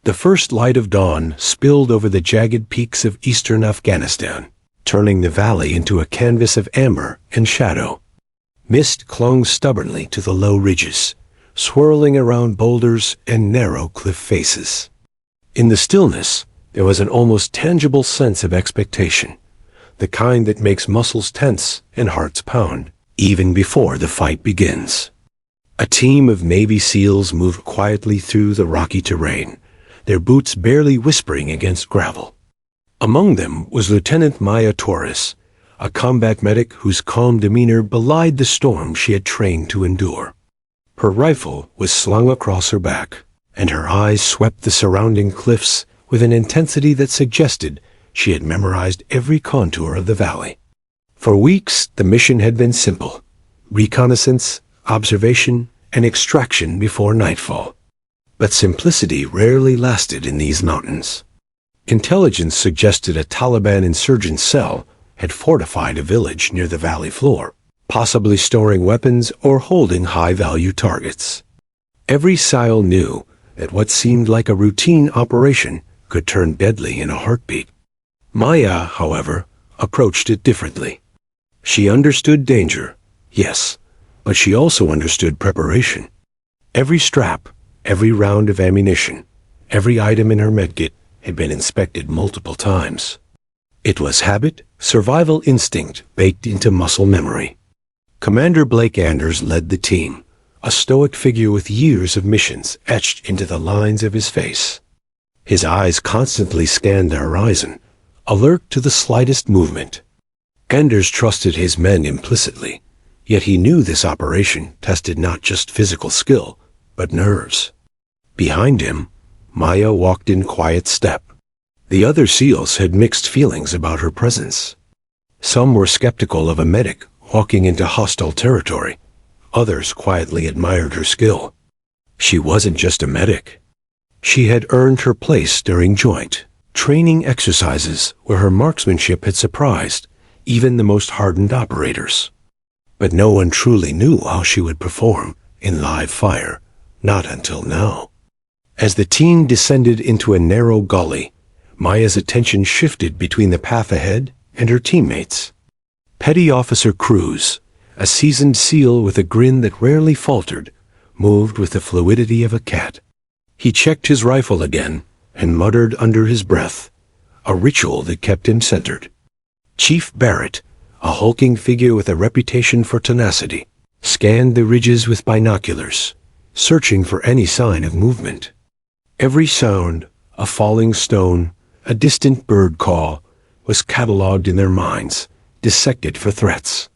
The first light of dawn spilled over the jagged peaks of eastern Afghanistan, turning the valley into a canvas of amber and shadow. Mist clung stubbornly to the low ridges, swirling around boulders and narrow cliff faces. In the stillness, there was an almost tangible sense of expectation, the kind that makes muscles tense and hearts pound, even before the fight begins. A team of Navy SEALs moved quietly through the rocky terrain, their boots barely whispering against gravel. Among them was Lieutenant Maya Torres, a combat medic whose calm demeanor belied the storm she had trained to endure. Her rifle was slung across her back, and her eyes swept the surrounding cliffs with an intensity that suggested she had memorized every contour of the valley. For weeks, the mission had been simple: reconnaissance, observation, and extraction before nightfall. But simplicity rarely lasted in these mountains. Intelligence suggested a Taliban insurgent cell had fortified a village near the valley floor, possibly storing weapons or holding high-value targets. Every SEAL knew that what seemed like a routine operation could turn deadly in a heartbeat. Maya, however, approached it differently. She understood danger, yes, but she also understood preparation. Every strap, every round of ammunition, every item in her medkit had been inspected multiple times. It was habit, survival instinct baked into muscle memory. Commander Blake Anders led the team, a stoic figure with years of missions etched into the lines of his face. His eyes constantly scanned the horizon, alert to the slightest movement. Anders trusted his men implicitly, yet he knew this operation tested not just physical skill, but nerves. Behind him, Maya walked in quiet step. The other SEALs had mixed feelings about her presence. Some were skeptical of a medic walking into hostile territory. Others quietly admired her skill. She wasn't just a medic. She had earned her place during joint training exercises where her marksmanship had surprised even the most hardened operators. But no one truly knew how she would perform in live fire, not until now. As the team descended into a narrow gully, Maya's attention shifted between the path ahead and her teammates. Petty Officer Cruz, a seasoned SEAL with a grin that rarely faltered, moved with the fluidity of a cat. He checked his rifle again and muttered under his breath, a ritual that kept him centered. Chief Barrett, a hulking figure with a reputation for tenacity, scanned the ridges with binoculars, searching for any sign of movement. Every sound, a falling stone, a distant bird call, was catalogued in their minds, dissected for threats.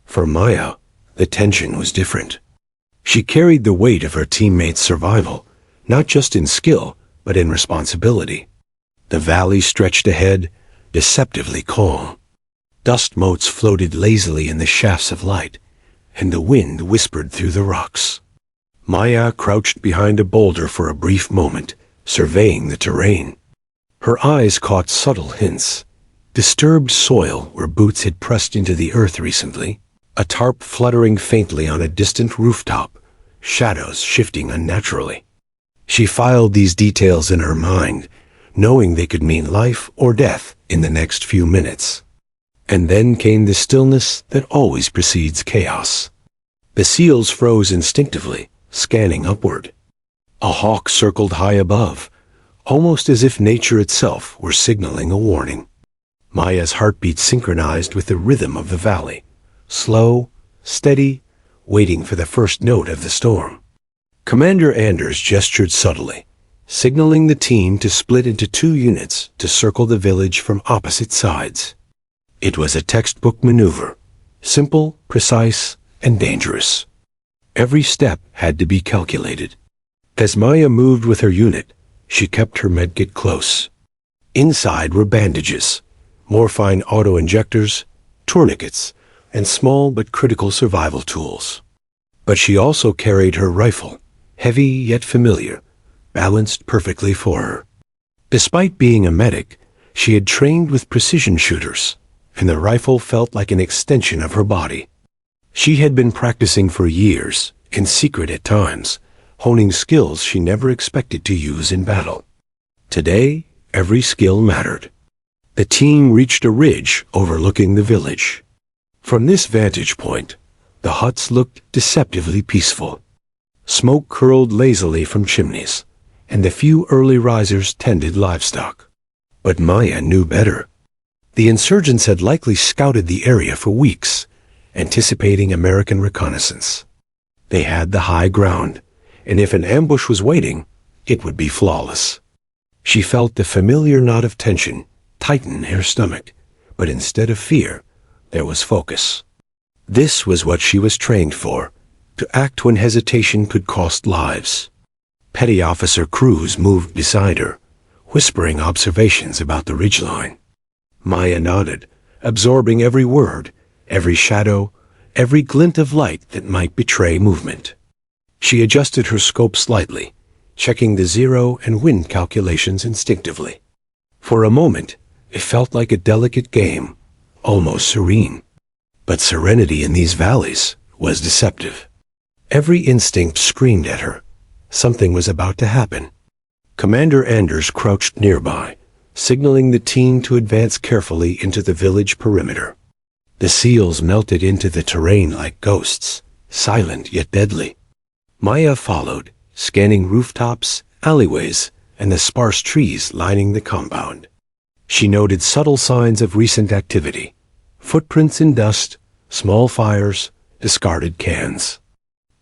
For Maya, the tension was different. She carried the weight of her teammates' survival, not just in skill, but in responsibility. The valley stretched ahead, deceptively calm. Dust motes floated lazily in the shafts of light, and the wind whispered through the rocks. Maya crouched behind a boulder for a brief moment, surveying the terrain. Her eyes caught subtle hints: disturbed soil where boots had pressed into the earth recently, a tarp fluttering faintly on a distant rooftop, shadows shifting unnaturally. She filed these details in her mind, knowing they could mean life or death in the next few minutes. And then came the stillness that always precedes chaos. The SEALs froze instinctively, scanning upward. A hawk circled high above, almost as if nature itself were signaling a warning. Maya's heartbeat synchronized with the rhythm of the valley, slow, steady, waiting for the first note of the storm. Commander Anders gestured subtly, signaling the team to split into 2 units to circle the village from opposite sides. It was a textbook maneuver, simple, precise, and dangerous. Every step had to be calculated. As Maya moved with her unit, she kept her medkit close. Inside were bandages, morphine auto-injectors, tourniquets, and small but critical survival tools. But she also carried her rifle, heavy yet familiar, balanced perfectly for her. Despite being a medic, she had trained with precision shooters, and the rifle felt like an extension of her body. She had been practicing for years, in secret at times, honing skills she never expected to use in battle. Today, every skill mattered. The team reached a ridge overlooking the village. From this vantage point, the huts looked deceptively peaceful. Smoke curled lazily from chimneys, and the few early risers tended livestock. But Maya knew better. The insurgents had likely scouted the area for weeks, anticipating American reconnaissance. They had the high ground, and if an ambush was waiting, it would be flawless. She felt the familiar knot of tension tighten in her stomach, but instead of fear, there was focus. This was what she was trained for, to act when hesitation could cost lives. Petty Officer Cruz moved beside her, whispering observations about the ridgeline. Maya nodded, absorbing every word, every shadow, every glint of light that might betray movement. She adjusted her scope slightly, checking the zero and wind calculations instinctively. For a moment, it felt like a delicate game, almost serene. But serenity in these valleys was deceptive. Every instinct screamed at her. Something was about to happen. Commander Anders crouched nearby, signaling the team to advance carefully into the village perimeter. The seals melted into the terrain like ghosts, silent yet deadly. Maya followed, scanning rooftops, alleyways, and the sparse trees lining the compound. She noted subtle signs of recent activity: footprints in dust, small fires, discarded cans.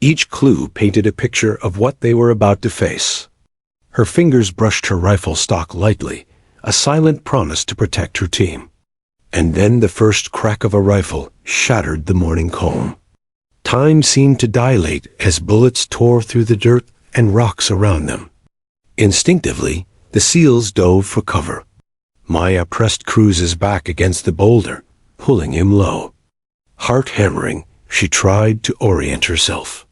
Each clue painted a picture of what they were about to face. Her fingers brushed her rifle stock lightly, a silent promise to protect her team. And then the first crack of a rifle shattered the morning calm. Time seemed to dilate as bullets tore through the dirt and rocks around them. Instinctively, the seals dove for cover. Maya pressed Cruz's back against the boulder, pulling him low. Heart hammering, she tried to orient herself.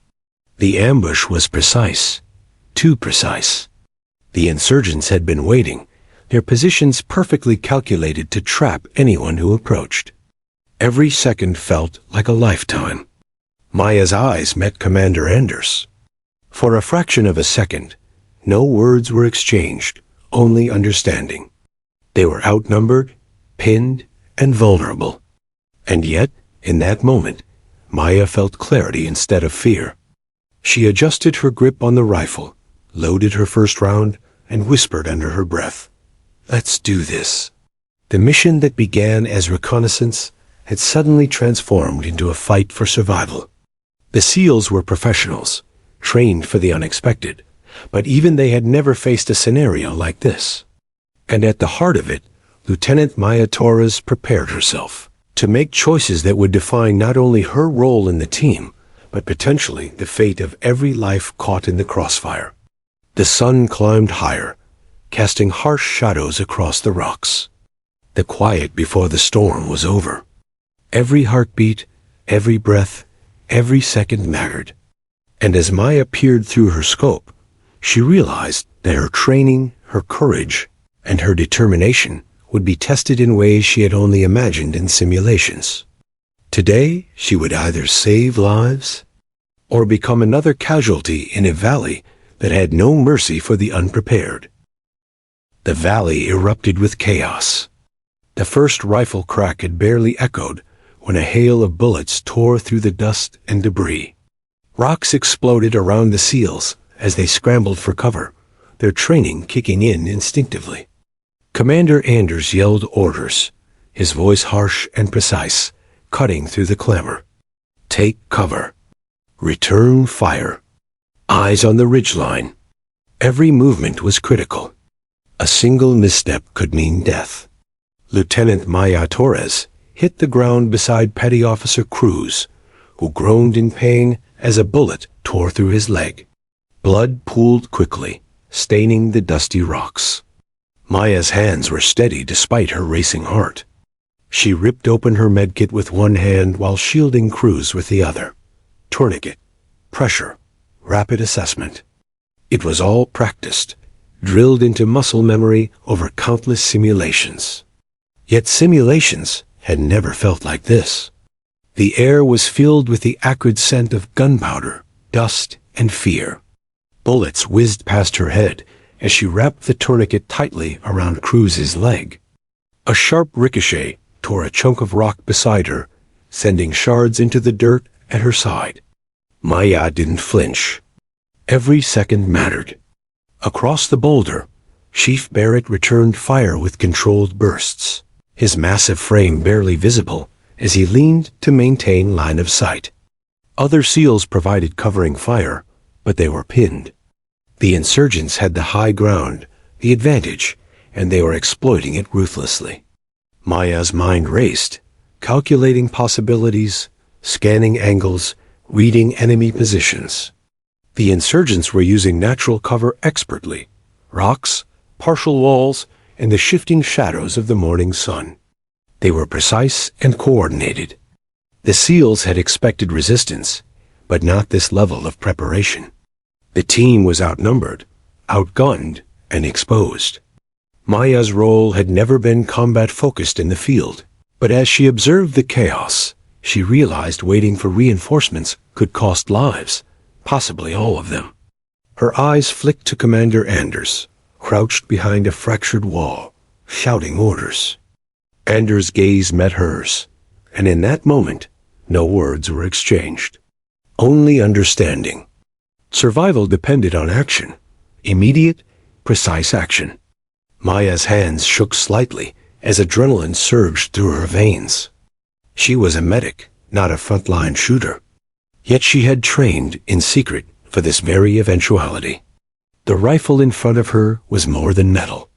The ambush was precise, too precise. The insurgents had been waiting, their positions perfectly calculated to trap anyone who approached. Every second felt like a lifetime. Maya's eyes met Commander Anders. For a fraction of a second, no words were exchanged, only understanding. They were outnumbered, pinned, and vulnerable. And yet, in that moment, Maya felt clarity instead of fear. She adjusted her grip on the rifle, loaded her first round, and whispered under her breath, "Let's do this." The mission that began as reconnaissance had suddenly transformed into a fight for survival. The SEALs were professionals, trained for the unexpected, but even they had never faced a scenario like this. And at the heart of it, Lieutenant Maya Torres prepared herself to make choices that would define not only her role in the team, but potentially the fate of every life caught in the crossfire. The sun climbed higher, casting harsh shadows across the rocks. The quiet before the storm was over. Every heartbeat, every breath, every second mattered. And as Maya peered through her scope, she realized that her training, her courage, and her determination would be tested in ways she had only imagined in simulations. Today, she would either save lives or become another casualty in a valley that had no mercy for the unprepared. The valley erupted with chaos. The first rifle crack had barely echoed when a hail of bullets tore through the dust and debris. Rocks exploded around the SEALs as they scrambled for cover, their training kicking in instinctively. Commander Anders yelled orders, his voice harsh and precise, cutting through the clamor. Take cover. Return fire. Eyes on the ridgeline. Every movement was critical. A single misstep could mean death. Lieutenant Maya Torres hit the ground beside Petty Officer Cruz, who groaned in pain as a bullet tore through his leg. Blood pooled quickly, staining the dusty rocks. Maya's hands were steady despite her racing heart. She ripped open her medkit with one hand while shielding Cruz with the other. Tourniquet, pressure, rapid assessment. It was all practiced, drilled into muscle memory over countless simulations. Yet simulations had never felt like this. The air was filled with the acrid scent of gunpowder, dust, and fear. Bullets whizzed past her head, as she wrapped the tourniquet tightly around Cruz's leg. A sharp ricochet tore a chunk of rock beside her, sending shards into the dirt at her side. Maya didn't flinch. Every second mattered. Across the boulder, Chief Barrett returned fire with controlled bursts, his massive frame barely visible as he leaned to maintain line of sight. Other SEALs provided covering fire, but they were pinned. The insurgents had the high ground, the advantage, and they were exploiting it ruthlessly. Maya's mind raced, calculating possibilities, scanning angles, reading enemy positions. The insurgents were using natural cover expertly: rocks, partial walls, and the shifting shadows of the morning sun. They were precise and coordinated. The SEALs had expected resistance, but not this level of preparation. The team was outnumbered, outgunned, and exposed. Maya's role had never been combat-focused in the field, but as she observed the chaos, she realized waiting for reinforcements could cost lives, possibly all of them. Her eyes flicked to Commander Anders, crouched behind a fractured wall, shouting orders. Anders' gaze met hers, and in that moment, no words were exchanged. Only understanding. Survival depended on action, immediate, precise action. Maya's hands shook slightly as adrenaline surged through her veins. She was a medic, not a frontline shooter. Yet she had trained in secret for this very eventuality. The rifle in front of her was more than metal.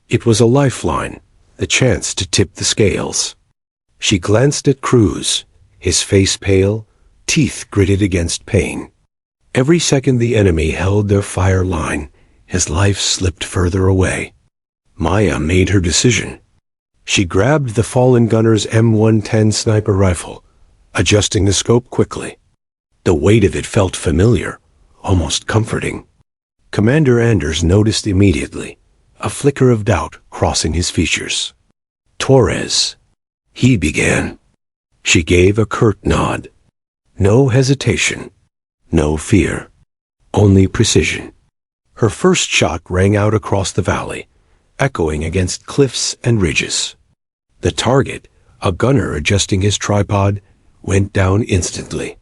It was a lifeline, the chance to tip the scales. She glanced at Cruz, his face pale, teeth gritted against pain. Every second the enemy held their fire line, his life slipped further away. Maya made her decision. She grabbed the fallen gunner's M110 sniper rifle, adjusting the scope quickly. The weight of it felt familiar, almost comforting. Commander Anders noticed immediately, a flicker of doubt crossing his features. Torres. He began. She gave a curt nod. No hesitation. No fear. Only precision. Her first shot rang out across the valley, echoing against cliffs and ridges. The target, a gunner adjusting his tripod, went down instantly.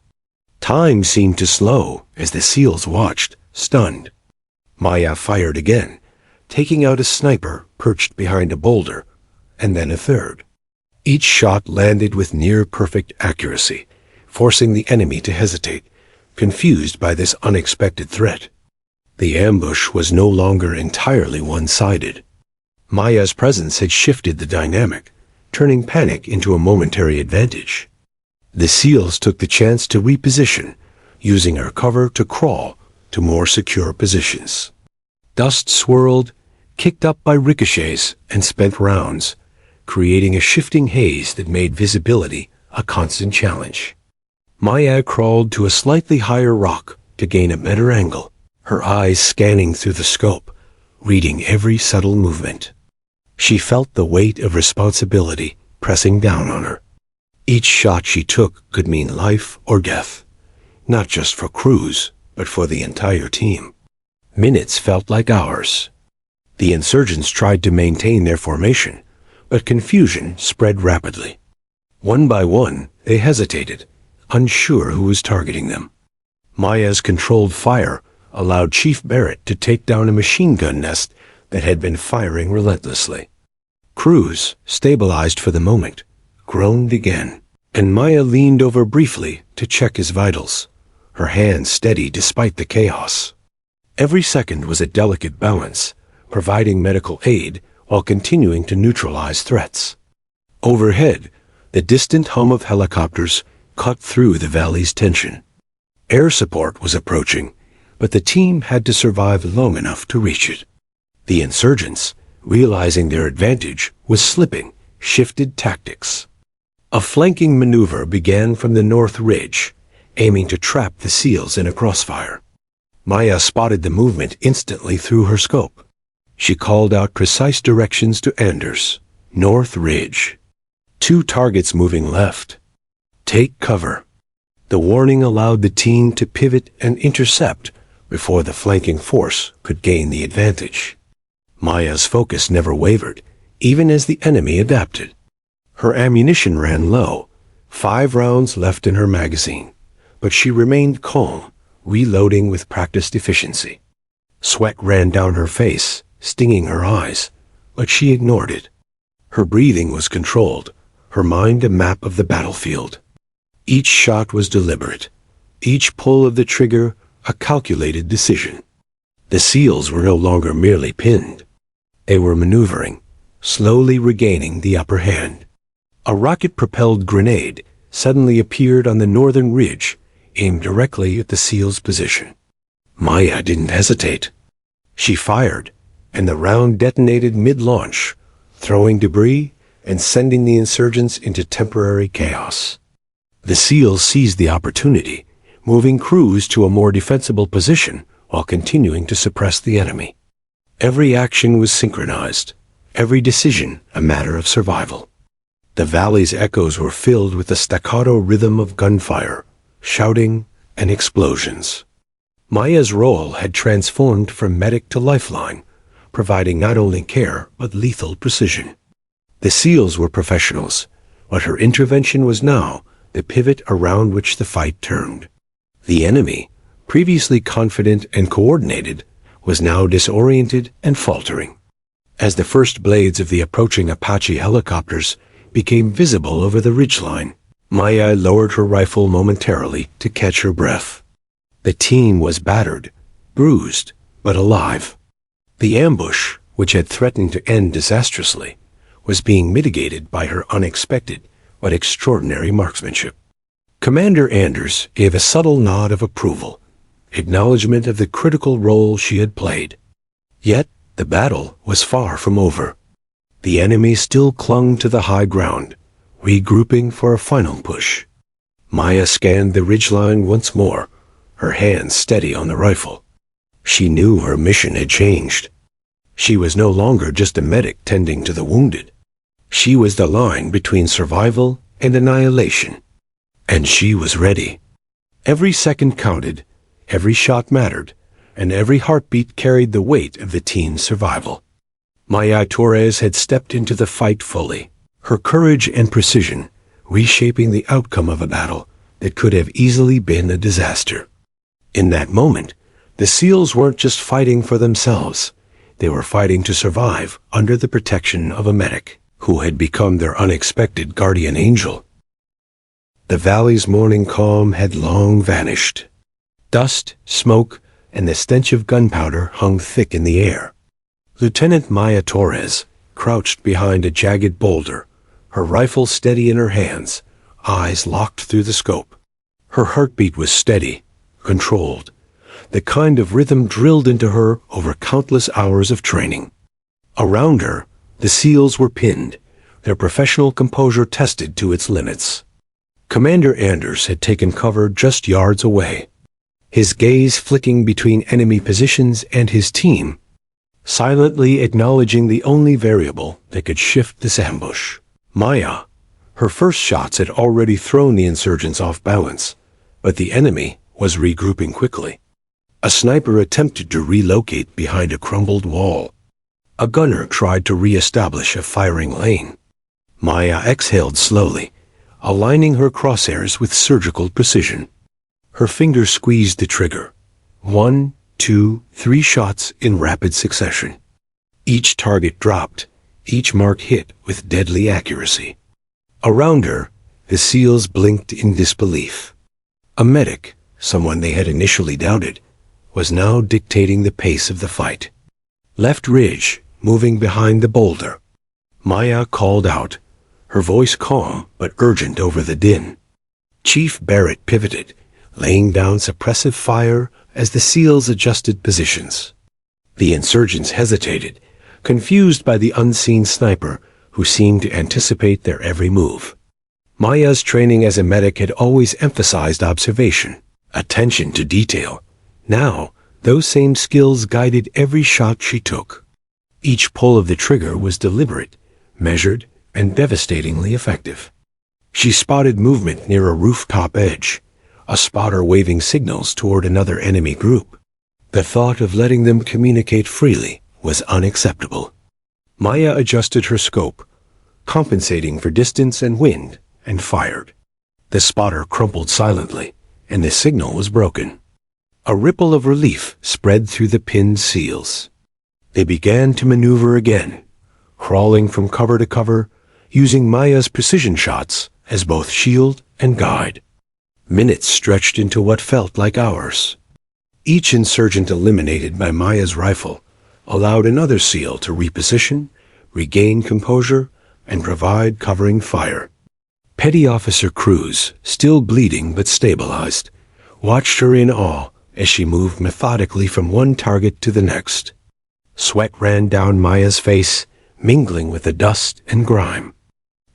Time seemed to slow as the SEALs watched, stunned. Maya fired again, taking out a sniper perched behind a boulder, and then a third. Each shot landed with near-perfect accuracy, forcing the enemy to hesitate, confused by this unexpected threat. The ambush was no longer entirely one-sided. Maya's presence had shifted the dynamic, turning panic into a momentary advantage. The SEALs took the chance to reposition, using her cover to crawl to more secure positions. Dust swirled, kicked up by ricochets and spent rounds, creating a shifting haze that made visibility a constant challenge. Maya crawled to a slightly higher rock to gain a better angle, her eyes scanning through the scope, reading every subtle movement. She felt the weight of responsibility pressing down on her. Each shot she took could mean life or death, not just for Cruz, but for the entire team. Minutes felt like hours. The insurgents tried to maintain their formation, but confusion spread rapidly. One by one, they hesitated, unsure who was targeting them. Maya's controlled fire allowed Chief Barrett to take down a machine gun nest that had been firing relentlessly. Cruz, stabilized for the moment, groaned again, and Maya leaned over briefly to check his vitals, her hands steady despite the chaos. Every second was a delicate balance, providing medical aid while continuing to neutralize threats. Overhead, the distant hum of helicopters cut through the valley's tension. Air support was approaching, but the team had to survive long enough to reach it. The insurgents, realizing their advantage was slipping, shifted tactics. A flanking maneuver began from the north ridge, aiming to trap the SEALs in a crossfire. Maya spotted the movement instantly through her scope. She called out precise directions to Anders. North ridge. 2 targets moving left. Take cover. The warning allowed the team to pivot and intercept before the flanking force could gain the advantage. Maya's focus never wavered, even as the enemy adapted. Her ammunition ran low, 5 rounds left in her magazine, but she remained calm, reloading with practiced efficiency. Sweat ran down her face, stinging her eyes, but she ignored it. Her breathing was controlled, her mind a map of the battlefield. Each shot was deliberate, each pull of the trigger a calculated decision. The SEALs were no longer merely pinned. They were maneuvering, slowly regaining the upper hand. A rocket-propelled grenade suddenly appeared on the northern ridge, aimed directly at the SEALs' position. Maya didn't hesitate. She fired, and the round detonated mid-launch, throwing debris and sending the insurgents into temporary chaos. The SEALs seized the opportunity, moving crews to a more defensible position while continuing to suppress the enemy. Every action was synchronized, every decision a matter of survival. The valley's echoes were filled with the staccato rhythm of gunfire, shouting, and explosions. Maya's role had transformed from medic to lifeline, providing not only care but lethal precision. The SEALs were professionals, but her intervention was now the pivot around which the fight turned. The enemy, previously confident and coordinated, was now disoriented and faltering. As the first blades of the approaching Apache helicopters became visible over the ridgeline, Maya lowered her rifle momentarily to catch her breath. The team was battered, bruised, but alive. The ambush, which had threatened to end disastrously, was being mitigated by her unexpected but extraordinary marksmanship. Commander Anders gave a subtle nod of approval, acknowledgement of the critical role she had played. Yet the battle was far from over. The enemy still clung to the high ground, regrouping for a final push. Maya scanned the ridgeline once more, her hands steady on the rifle. She knew her mission had changed. She was no longer just a medic tending to the wounded. She was the line between survival and annihilation. And she was ready. Every second counted, every shot mattered, and every heartbeat carried the weight of the team's survival. Maya Torres had stepped into the fight fully, her courage and precision reshaping the outcome of a battle that could have easily been a disaster. In that moment, the SEALs weren't just fighting for themselves. They were fighting to survive under the protection of a medic who had become their unexpected guardian angel. The valley's morning calm had long vanished. Dust, smoke, and the stench of gunpowder hung thick in the air. Lieutenant Maya Torres crouched behind a jagged boulder, her rifle steady in her hands, eyes locked through the scope. Her heartbeat was steady, controlled, the kind of rhythm drilled into her over countless hours of training. Around her, the SEALs were pinned, their professional composure tested to its limits. Commander Anders had taken cover just yards away, his gaze flicking between enemy positions and his team, silently acknowledging the only variable that could shift this ambush. Maya, her first shots had already thrown the insurgents off balance, but the enemy was regrouping quickly. A sniper attempted to relocate behind a crumbled wall. A gunner tried to re-establish a firing lane. Maya exhaled slowly, aligning her crosshairs with surgical precision. Her fingers squeezed the trigger. 1, 2, 3 shots in rapid succession. Each target dropped, each mark hit with deadly accuracy. Around her, the SEALs blinked in disbelief. A medic, someone they had initially doubted, was now dictating the pace of the fight. Left ridge, moving behind the boulder. Maya called out, her voice calm but urgent over the din. Chief Barrett pivoted, laying down suppressive fire as the SEALs adjusted positions. The insurgents hesitated, confused by the unseen sniper who seemed to anticipate their every move. Maya's training as a medic had always emphasized observation, attention to detail. Now, those same skills guided every shot she took. Each pull of the trigger was deliberate, measured, and devastatingly effective. She spotted movement near a rooftop edge, a spotter waving signals toward another enemy group. The thought of letting them communicate freely was unacceptable. Maya adjusted her scope, compensating for distance and wind, and fired. The spotter crumpled silently, and the signal was broken. A ripple of relief spread through the pinned seals. They began to maneuver again, crawling from cover to cover, using Maya's precision shots as both shield and guide. Minutes stretched into what felt like hours. Each insurgent eliminated by Maya's rifle allowed another SEAL to reposition, regain composure, and provide covering fire. Petty Officer Cruz, still bleeding but stabilized, watched her in awe as she moved methodically from one target to the next. Sweat ran down Maya's face, mingling with the dust and grime.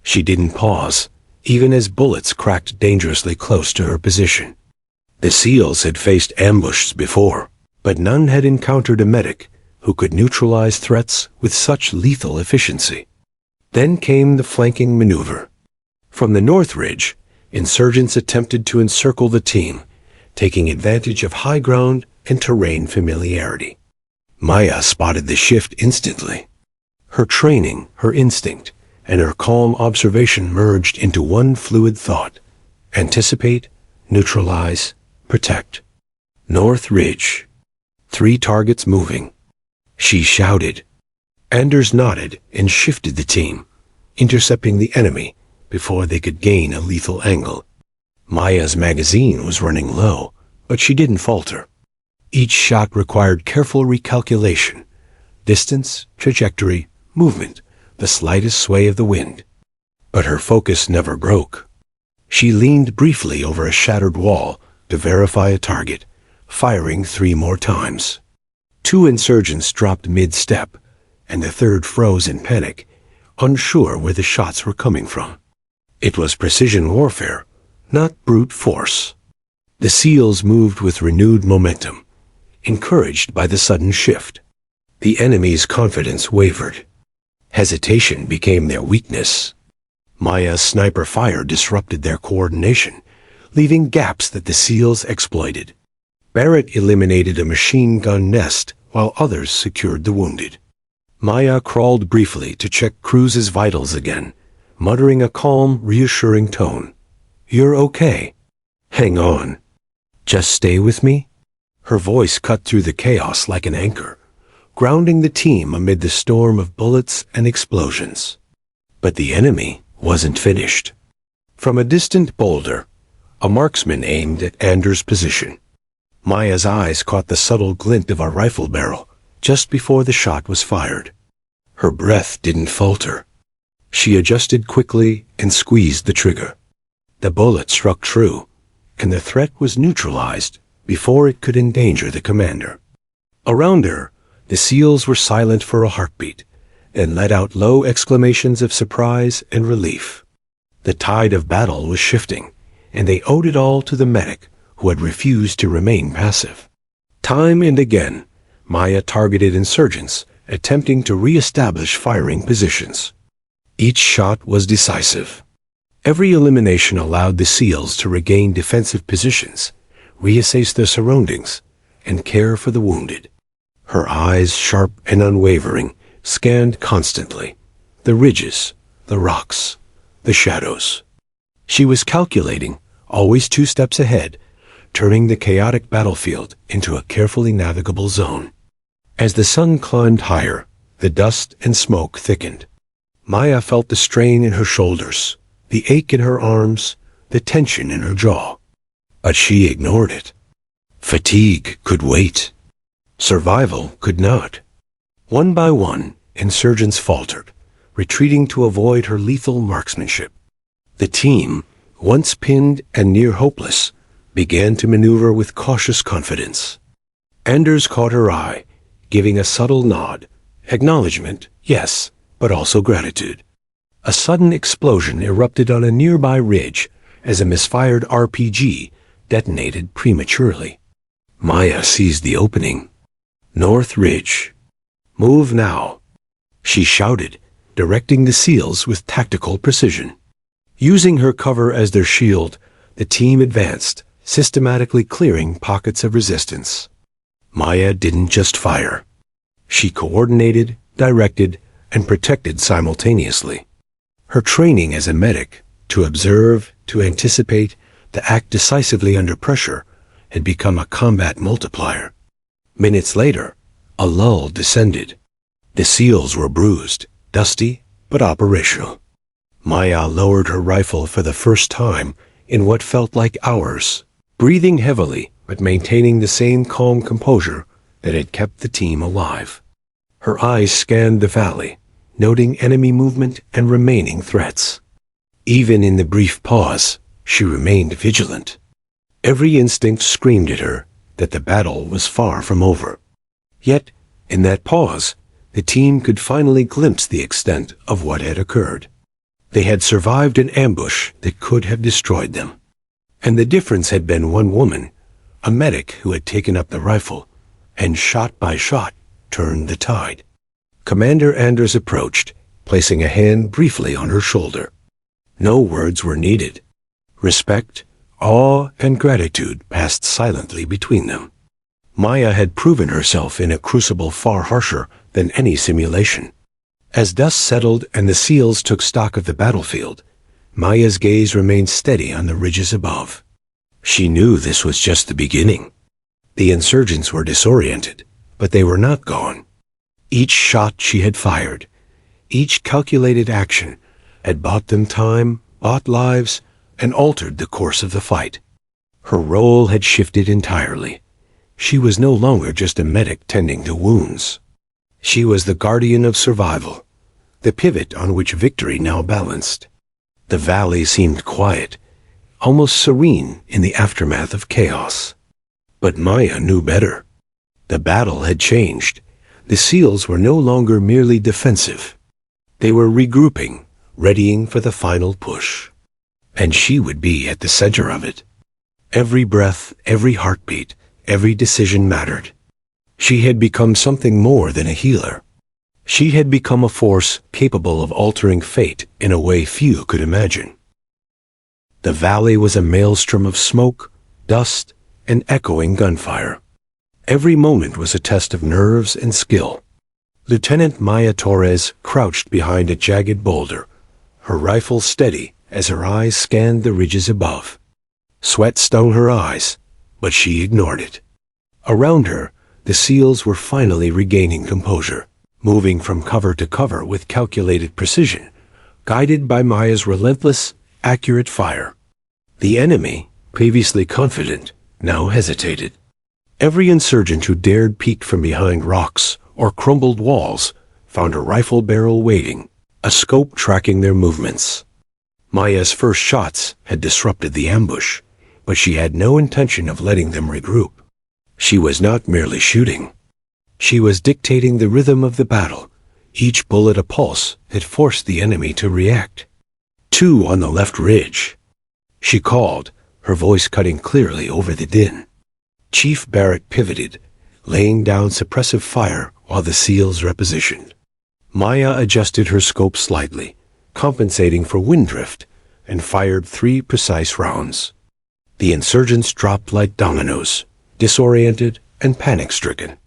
She didn't pause, even as bullets cracked dangerously close to her position. The SEALs had faced ambushes before, but none had encountered a medic who could neutralize threats with such lethal efficiency. Then came the flanking maneuver. From the North Ridge, insurgents attempted to encircle the team, taking advantage of high ground and terrain familiarity. Maya spotted the shift instantly. Her training, her instinct, and her calm observation merged into one fluid thought: anticipate, neutralize, protect. North Ridge. 3 targets moving. She shouted. Anders nodded and shifted the team, intercepting the enemy before they could gain a lethal angle. Maya's magazine was running low, but she didn't falter. Each shot required careful recalculation: distance, trajectory, movement, the slightest sway of the wind. But her focus never broke. She leaned briefly over a shattered wall to verify a target, firing 3 more times. 2 insurgents dropped mid-step, and the third froze in panic, unsure where the shots were coming from. It was precision warfare, not brute force. The SEALs moved with renewed momentum, encouraged by the sudden shift. The enemy's confidence wavered. Hesitation became their weakness. Maya's sniper fire disrupted their coordination, leaving gaps that the SEALs exploited. Barrett eliminated a machine gun nest while others secured the wounded. Maya crawled briefly to check Cruz's vitals again, muttering a calm, reassuring tone. "You're okay. Hang on. Just stay with me." Her voice cut through the chaos like an anchor, grounding the team amid the storm of bullets and explosions. But the enemy wasn't finished. From a distant boulder, a marksman aimed at Anders' position. Maya's eyes caught the subtle glint of a rifle barrel just before the shot was fired. Her breath didn't falter. She adjusted quickly and squeezed the trigger. The bullet struck true, and the threat was neutralized before it could endanger the commander. Around her, the SEALs were silent for a heartbeat and let out low exclamations of surprise and relief. The tide of battle was shifting, and they owed it all to the medic who had refused to remain passive. Time and again, Maya targeted insurgents attempting to re-establish firing positions. Each shot was decisive. Every elimination allowed the SEALs to regain defensive positions, reassess their surroundings, and care for the wounded. Her eyes, sharp and unwavering, scanned constantly the ridges, the rocks, the shadows. She was calculating, always 2 steps ahead, turning the chaotic battlefield into a carefully navigable zone. As the sun climbed higher, the dust and smoke thickened. Maya felt the strain in her shoulders, the ache in her arms, the tension in her jaw. But she ignored it. Fatigue could wait. Survival could not. One by one, insurgents faltered, retreating to avoid her lethal marksmanship. The team, once pinned and near hopeless, began to maneuver with cautious confidence. Anders caught her eye, giving a subtle nod, acknowledgement, yes, but also gratitude. A sudden explosion erupted on a nearby ridge as a misfired RPG detonated prematurely. Maya seized the opening. North Ridge. Move now, she shouted, directing the SEALs with tactical precision. Using her cover as their shield, the team advanced, systematically clearing pockets of resistance. Maya didn't just fire. She coordinated, directed, and protected simultaneously. Her training as a medic, to observe, to anticipate, to act decisively under pressure, had become a combat multiplier. Minutes later, a lull descended. The SEALs were bruised, dusty, but operational. Maya lowered her rifle for the first time in what felt like hours, breathing heavily but maintaining the same calm composure that had kept the team alive. Her eyes scanned the valley, noting enemy movement and remaining threats. Even in the brief pause, she remained vigilant. Every instinct screamed at her that the battle was far from over. Yet, in that pause, the team could finally glimpse the extent of what had occurred. They had survived an ambush that could have destroyed them. And the difference had been one woman, a medic who had taken up the rifle, and shot by shot turned the tide. Commander Anders approached, placing a hand briefly on her shoulder. No words were needed. Respect, awe, and gratitude passed silently between them. Maya had proven herself in a crucible far harsher than any simulation. As dust settled and the SEALs took stock of the battlefield, Maya's gaze remained steady on the ridges above. She knew this was just the beginning. The insurgents were disoriented, but they were not gone. Each shot she had fired, each calculated action, had bought them time, bought lives, and altered the course of the fight. Her role had shifted entirely. She was no longer just a medic tending to wounds. She was the guardian of survival, the pivot on which victory now balanced. The valley seemed quiet, almost serene in the aftermath of chaos. But Maya knew better. The battle had changed. The SEALs were no longer merely defensive. They were regrouping, readying for the final push. And she would be at the center of it. Every breath, every heartbeat, every decision mattered. She had become something more than a healer. She had become a force capable of altering fate in a way few could imagine. The valley was a maelstrom of smoke, dust, and echoing gunfire. Every moment was a test of nerves and skill. Lieutenant Maya Torres crouched behind a jagged boulder, her rifle steady as her eyes scanned the ridges above. Sweat stung her eyes, but she ignored it. Around her, the SEALs were finally regaining composure, moving from cover to cover with calculated precision, guided by Maya's relentless, accurate fire. The enemy, previously confident, now hesitated. Every insurgent who dared peek from behind rocks or crumbled walls found a rifle barrel waiting, a scope tracking their movements. Maya's first shots had disrupted the ambush, but she had no intention of letting them regroup. She was not merely shooting. She was dictating the rhythm of the battle. Each bullet a pulse had forced the enemy to react. 2 on the left ridge. She called, her voice cutting clearly over the din. Chief Barrett pivoted, laying down suppressive fire while the SEALs repositioned. Maya adjusted her scope slightly, compensating for wind drift, and fired 3 precise rounds. The insurgents dropped like dominoes, disoriented and panic-stricken.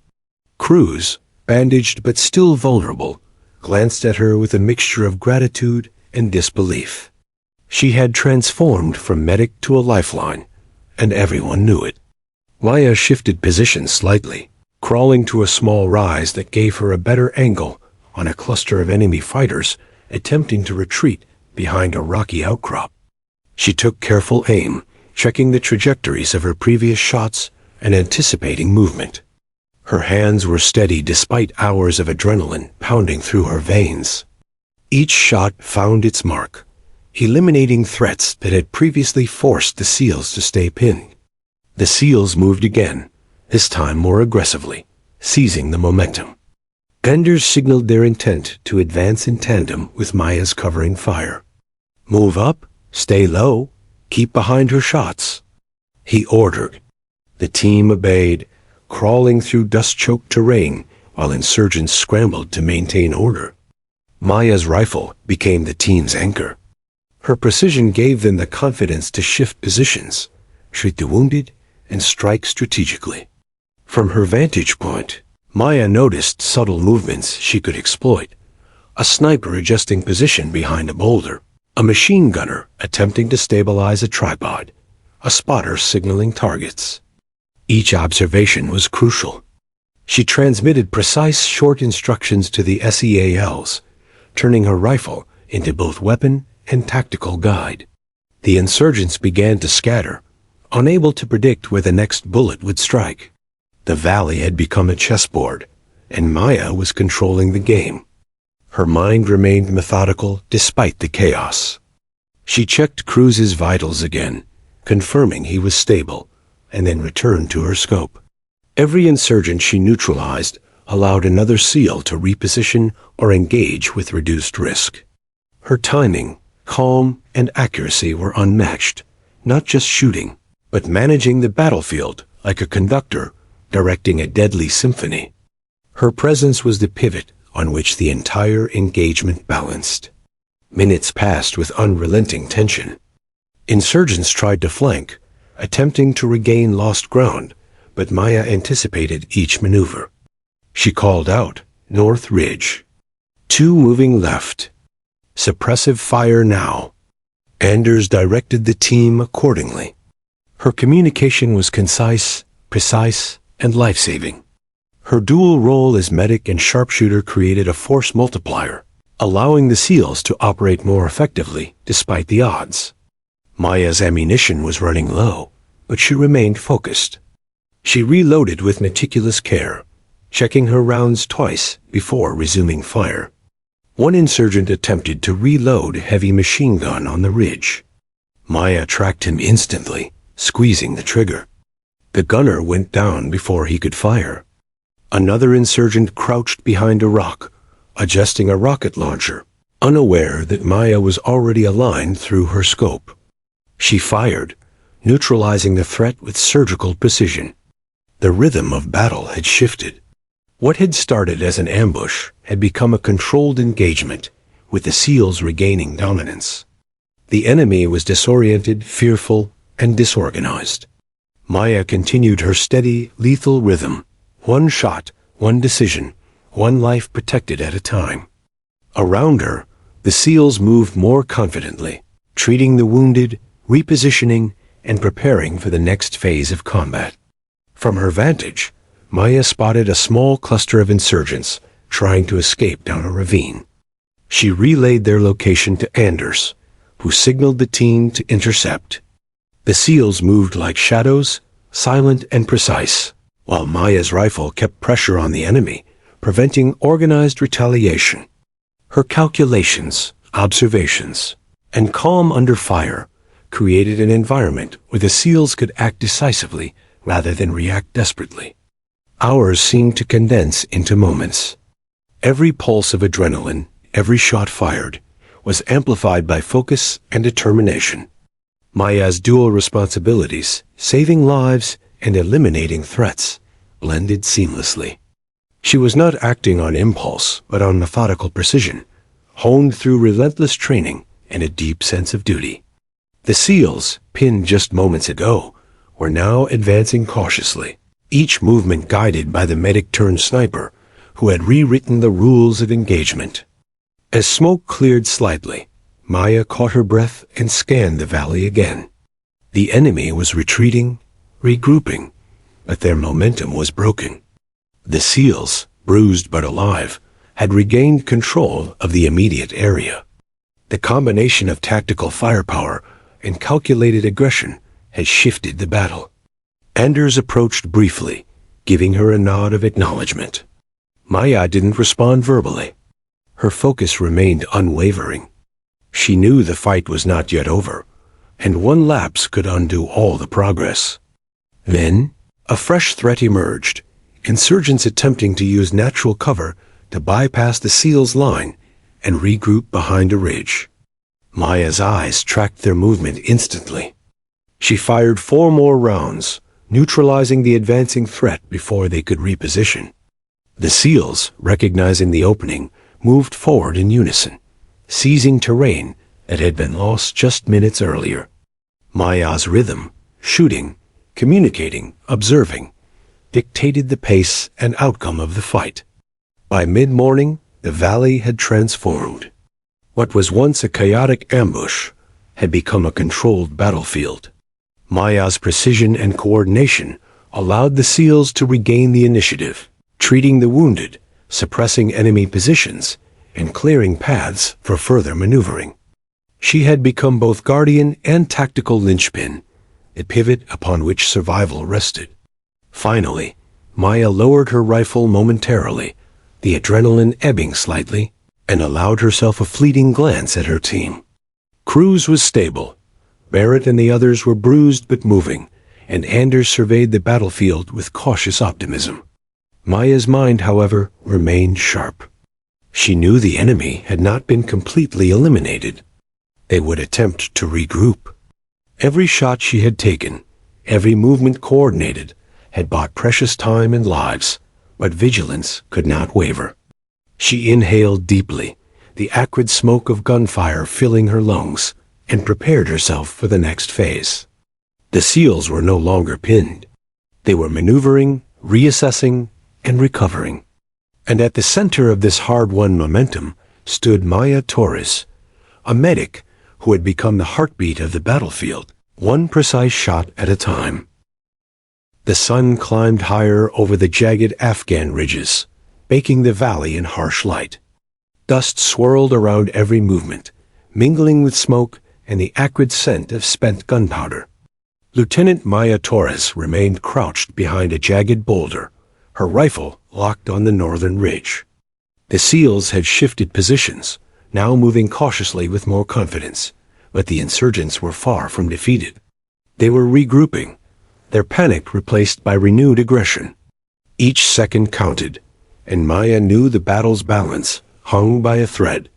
Cruz, bandaged but still vulnerable, glanced at her with a mixture of gratitude and disbelief. She had transformed from medic to a lifeline, and everyone knew it. Maya shifted position slightly, crawling to a small rise that gave her a better angle on a cluster of enemy fighters attempting to retreat behind a rocky outcrop. She took careful aim, checking the trajectories of her previous shots and anticipating movement. Her hands were steady despite hours of adrenaline pounding through her veins. Each shot found its mark, eliminating threats that had previously forced the SEALs to stay pinned. The SEALs moved again, this time more aggressively, seizing the momentum. Anders signaled their intent to advance in tandem with Maya's covering fire. Move up, stay low, keep behind her shots, he ordered. The team obeyed, crawling through dust-choked terrain while insurgents scrambled to maintain order. Maya's rifle became the team's anchor. Her precision gave them the confidence to shift positions, treat the wounded, and strike strategically. From her vantage point, Maya noticed subtle movements she could exploit. A sniper adjusting position behind a boulder, a machine gunner attempting to stabilize a tripod, a spotter signaling targets. Each observation was crucial. She transmitted precise short instructions to the SEALs, turning her rifle into both weapon and tactical guide. The insurgents began to scatter, unable to predict where the next bullet would strike. The valley had become a chessboard, and Maya was controlling the game. Her mind remained methodical despite the chaos. She checked Cruz's vitals again, confirming he was stable, and then returned to her scope. Every insurgent she neutralized allowed another SEAL to reposition or engage with reduced risk. Her timing, calm, and accuracy were unmatched, not just shooting, but managing the battlefield like a conductor directing a deadly symphony. Her presence was the pivot on which the entire engagement balanced. Minutes passed with unrelenting tension. Insurgents tried to flank, attempting to regain lost ground, but Maya anticipated each maneuver. She called out, "North Ridge. 2 moving left. Suppressive fire now." Anders directed the team accordingly. Her communication was concise, precise, and life-saving. Her dual role as medic and sharpshooter created a force multiplier, allowing the SEALs to operate more effectively despite the odds. Maya's ammunition was running low, but she remained focused. She reloaded with meticulous care, checking her rounds twice before resuming fire. One insurgent attempted to reload a heavy machine gun on the ridge. Maya tracked him instantly, squeezing the trigger. The gunner went down before he could fire. Another insurgent crouched behind a rock, adjusting a rocket launcher, unaware that Maya was already aligned through her scope. She fired, neutralizing the threat with surgical precision. The rhythm of battle had shifted. What had started as an ambush had become a controlled engagement, with the SEALs regaining dominance. The enemy was disoriented, fearful, and disorganized. Maya continued her steady, lethal rhythm. One shot, one decision, one life protected at a time. Around her, the SEALs moved more confidently, treating the wounded, repositioning, and preparing for the next phase of combat. From her vantage, Maya spotted a small cluster of insurgents trying to escape down a ravine. She relayed their location to Anders, who signaled the team to intercept. The SEALs moved like shadows, silent and precise, while Maya's rifle kept pressure on the enemy, preventing organized retaliation. Her calculations, observations, and calm under fire created an environment where the SEALs could act decisively rather than react desperately. Hours seemed to condense into moments. Every pulse of adrenaline, every shot fired, was amplified by focus and determination. Maya's dual responsibilities, saving lives and eliminating threats, blended seamlessly. She was not acting on impulse, but on methodical precision, honed through relentless training and a deep sense of duty. The SEALs, pinned just moments ago, were now advancing cautiously, each movement guided by the medic-turned-sniper, who had rewritten the rules of engagement. As smoke cleared slightly, Maya caught her breath and scanned the valley again. The enemy was retreating, regrouping, but their momentum was broken. The SEALs, bruised but alive, had regained control of the immediate area. The combination of tactical firepower and calculated aggression had shifted the battle. Anders approached briefly, giving her a nod of acknowledgement. Maya didn't respond verbally. Her focus remained unwavering. She knew the fight was not yet over, and one lapse could undo all the progress. Then, a fresh threat emerged, insurgents attempting to use natural cover to bypass the SEALs' line and regroup behind a ridge. Maya's eyes tracked their movement instantly. She fired 4 more rounds, neutralizing the advancing threat before they could reposition. The SEALs, recognizing the opening, moved forward in unison, seizing terrain that had been lost just minutes earlier. Maya's rhythm, shooting, communicating, observing, dictated the pace and outcome of the fight. By mid-morning, the valley had transformed. What was once a chaotic ambush had become a controlled battlefield. Maya's precision and coordination allowed the SEALs to regain the initiative, treating the wounded, suppressing enemy positions, and clearing paths for further maneuvering. She had become both guardian and tactical linchpin, a pivot upon which survival rested. Finally, Maya lowered her rifle momentarily, the adrenaline ebbing slightly, and allowed herself a fleeting glance at her team. Cruz was stable. Barrett and the others were bruised but moving, and Anders surveyed the battlefield with cautious optimism. Maya's mind, however, remained sharp. She knew the enemy had not been completely eliminated. They would attempt to regroup. Every shot she had taken, every movement coordinated, had bought precious time and lives, but vigilance could not waver. She inhaled deeply, the acrid smoke of gunfire filling her lungs, and prepared herself for the next phase. The SEALs were no longer pinned. They were maneuvering, reassessing, and recovering. And at the center of this hard-won momentum stood Maya Torres, a medic who had become the heartbeat of the battlefield, one precise shot at a time. The sun climbed higher over the jagged Afghan ridges, baking the valley in harsh light. Dust swirled around every movement, mingling with smoke and the acrid scent of spent gunpowder. Lieutenant Maya Torres remained crouched behind a jagged boulder, her rifle locked on the northern ridge. The SEALs had shifted positions, now moving cautiously with more confidence, but the insurgents were far from defeated. They were regrouping, their panic replaced by renewed aggression. Each second counted, and Maya knew the battle's balance hung by a thread.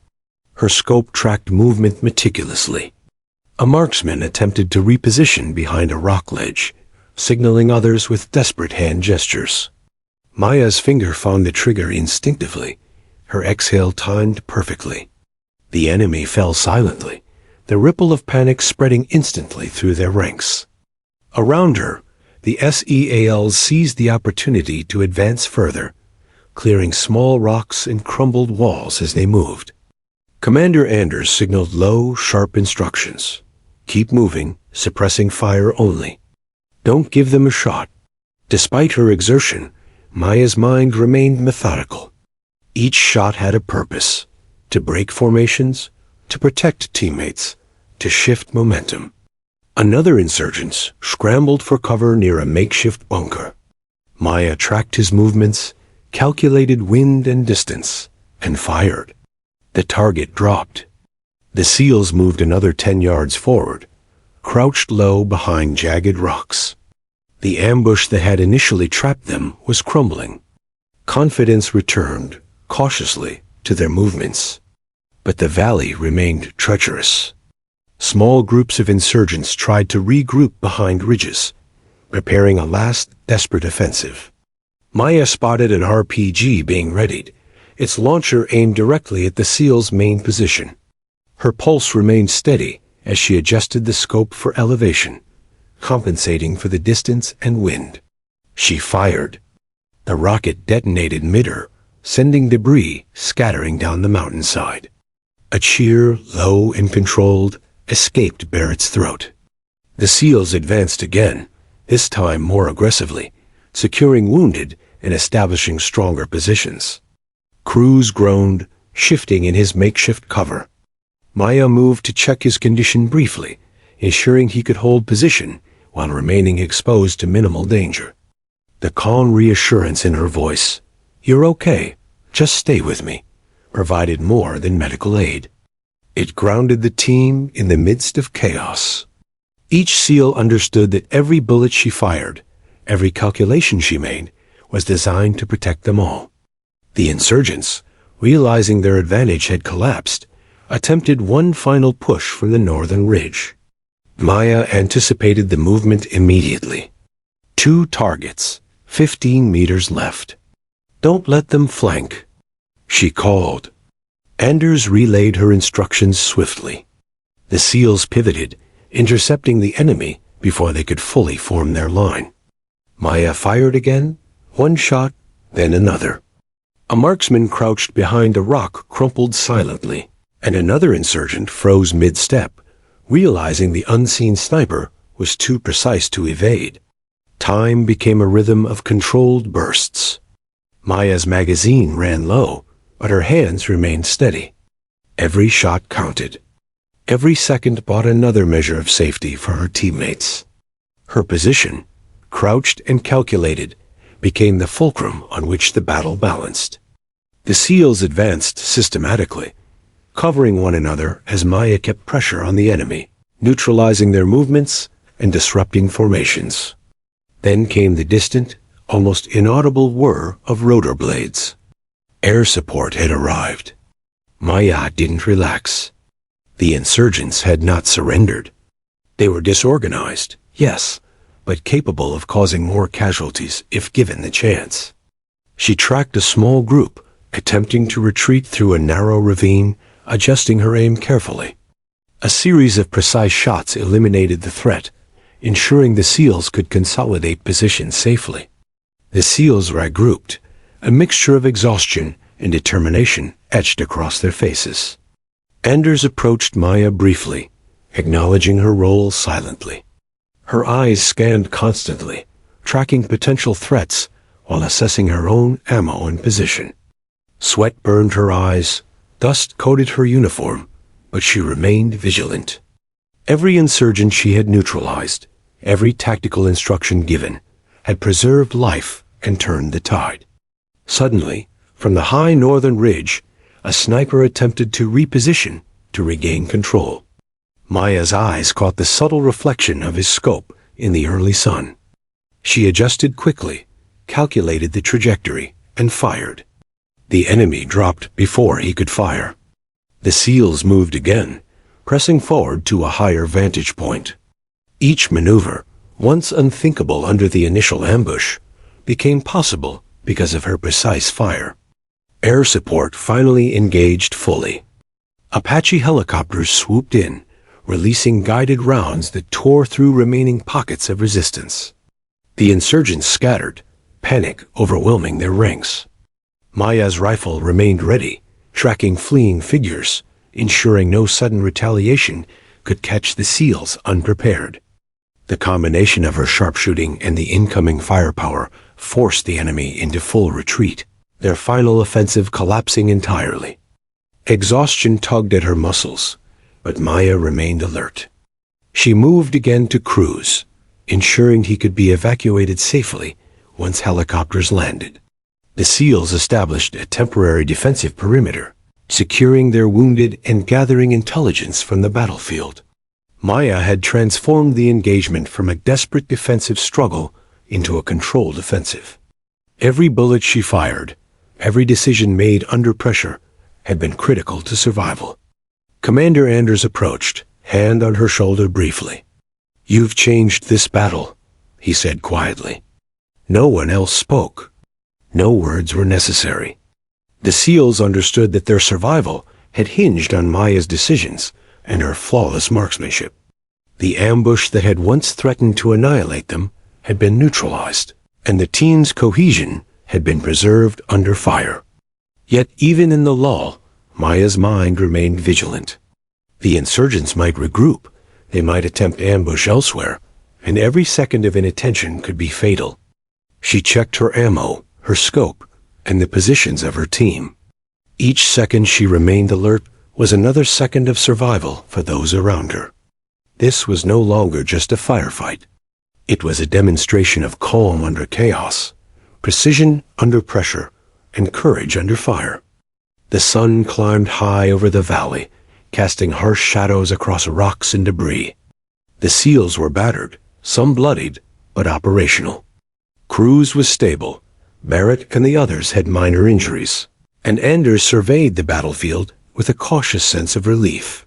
Her scope tracked movement meticulously. A marksman attempted to reposition behind a rock ledge, signaling others with desperate hand gestures. Maya's finger found the trigger instinctively, her exhale timed perfectly. The enemy fell silently, the ripple of panic spreading instantly through their ranks. Around her, the SEALs seized the opportunity to advance further, clearing small rocks and crumbled walls as they moved. Commander Anders signaled low, sharp instructions. Keep moving, suppressing fire only. Don't give them a shot. Despite her exertion, Maya's mind remained methodical. Each shot had a purpose: to break formations, to protect teammates, to shift momentum. Another insurgent scrambled for cover near a makeshift bunker. Maya tracked his movements, calculated wind and distance, and fired. The target dropped. The SEALs moved another 10 yards forward, crouched low behind jagged rocks. The ambush that had initially trapped them was crumbling. Confidence returned, cautiously, to their movements. But the valley remained treacherous. Small groups of insurgents tried to regroup behind ridges, preparing a last desperate offensive. Maya spotted an RPG being readied, its launcher aimed directly at the SEAL's main position. Her pulse remained steady as she adjusted the scope for elevation, compensating for the distance and wind. She fired. The rocket detonated mid-air, sending debris scattering down the mountainside. A cheer, low and controlled, escaped Barrett's throat. The SEALs advanced again, this time more aggressively, securing wounded and establishing stronger positions. Cruz groaned, shifting in his makeshift cover. Maya moved to check his condition briefly, ensuring he could hold position while remaining exposed to minimal danger. The calm reassurance in her voice, "You're okay, just stay with me," provided more than medical aid. It grounded the team in the midst of chaos. Each SEAL understood that every bullet she fired, every calculation she made, was designed to protect them all. The insurgents, realizing their advantage had collapsed, attempted one final push from the northern ridge. Maya anticipated the movement immediately. 2 targets, 15 meters left. Don't let them flank, she called. Anders relayed her instructions swiftly. The SEALs pivoted, intercepting the enemy before they could fully form their line. Maya fired again, One shot, then another. A marksman crouched behind a rock crumpled silently, and another insurgent froze mid-step, realizing the unseen sniper was too precise to evade. Time became a rhythm of controlled bursts. Maya's magazine ran low, but her hands remained steady. Every shot counted. Every second brought another measure of safety for her teammates. Her position, crouched and calculated, became the fulcrum on which the battle balanced. The SEALs advanced systematically, covering one another as Maya kept pressure on the enemy, neutralizing their movements and disrupting formations. Then came the distant, almost inaudible whir of rotor blades. Air support had arrived. Maya didn't relax. The insurgents had not surrendered. They were disorganized, yes, but capable of causing more casualties if given the chance. She tracked a small group, attempting to retreat through a narrow ravine, adjusting her aim carefully. A series of precise shots eliminated the threat, ensuring the SEALs could consolidate positions safely. The SEALs regrouped, a mixture of exhaustion and determination etched across their faces. Anders approached Maya briefly, acknowledging her role silently. Her eyes scanned constantly, tracking potential threats while assessing her own ammo and position. Sweat burned her eyes, dust coated her uniform, but she remained vigilant. Every insurgent she had neutralized, every tactical instruction given, had preserved life and turned the tide. Suddenly, from the high northern ridge, a sniper attempted to reposition to regain control. Maya's eyes caught the subtle reflection of his scope in the early sun. She adjusted quickly, calculated the trajectory, and fired. The enemy dropped before he could fire. The SEALs moved again, pressing forward to a higher vantage point. Each maneuver, once unthinkable under the initial ambush, became possible because of her precise fire. Air support finally engaged fully. Apache helicopters swooped in, releasing guided rounds that tore through remaining pockets of resistance. The insurgents scattered, panic overwhelming their ranks. Maya's rifle remained ready, tracking fleeing figures, ensuring no sudden retaliation could catch the SEALs unprepared. The combination of her sharpshooting and the incoming firepower forced the enemy into full retreat, their final offensive collapsing entirely. Exhaustion tugged at her muscles, but Maya remained alert. She moved again to cruise, ensuring he could be evacuated safely once helicopters landed. The SEALs established a temporary defensive perimeter, securing their wounded and gathering intelligence from the battlefield. Maya had transformed the engagement from a desperate defensive struggle into a controlled offensive. Every bullet she fired, every decision made under pressure, had been critical to survival. Commander Anders approached, hand on her shoulder briefly. "You've changed this battle," he said quietly. No one else spoke. No words were necessary. The SEALs understood that their survival had hinged on Maya's decisions and her flawless marksmanship. The ambush that had once threatened to annihilate them had been neutralized, and the team's cohesion had been preserved under fire. Yet even in the lull, Maya's mind remained vigilant. The insurgents might regroup, they might attempt ambush elsewhere, and every second of inattention could be fatal. She checked her ammo, her scope, and the positions of her team. Each second she remained alert was another second of survival for those around her. This was no longer just a firefight. It was a demonstration of calm under chaos, precision under pressure, and courage under fire. The sun climbed high over the valley, casting harsh shadows across rocks and debris. The SEALs were battered, some bloodied, but operational. Cruz was stable. Barrett and the others had minor injuries, and Anders surveyed the battlefield with a cautious sense of relief.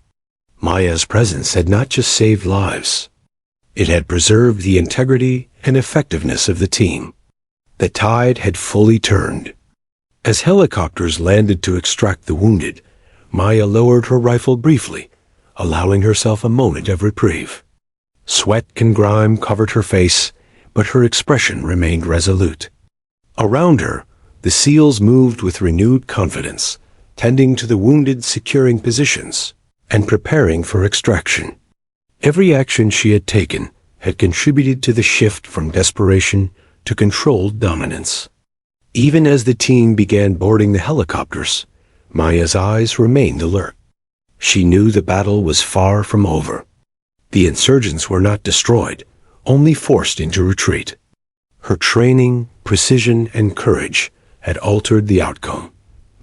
Maya's presence had not just saved lives. It had preserved the integrity and effectiveness of the team. The tide had fully turned. As helicopters landed to extract the wounded, Maya lowered her rifle briefly, allowing herself a moment of reprieve. Sweat and grime covered her face, but her expression remained resolute. Around her, the SEALs moved with renewed confidence, tending to the wounded, securing positions, and preparing for extraction. Every action she had taken had contributed to the shift from desperation to controlled dominance. Even as the team began boarding the helicopters, Maya's eyes remained alert. She knew the battle was far from over. The insurgents were not destroyed, only forced into retreat. Her training, precision, and courage had altered the outcome,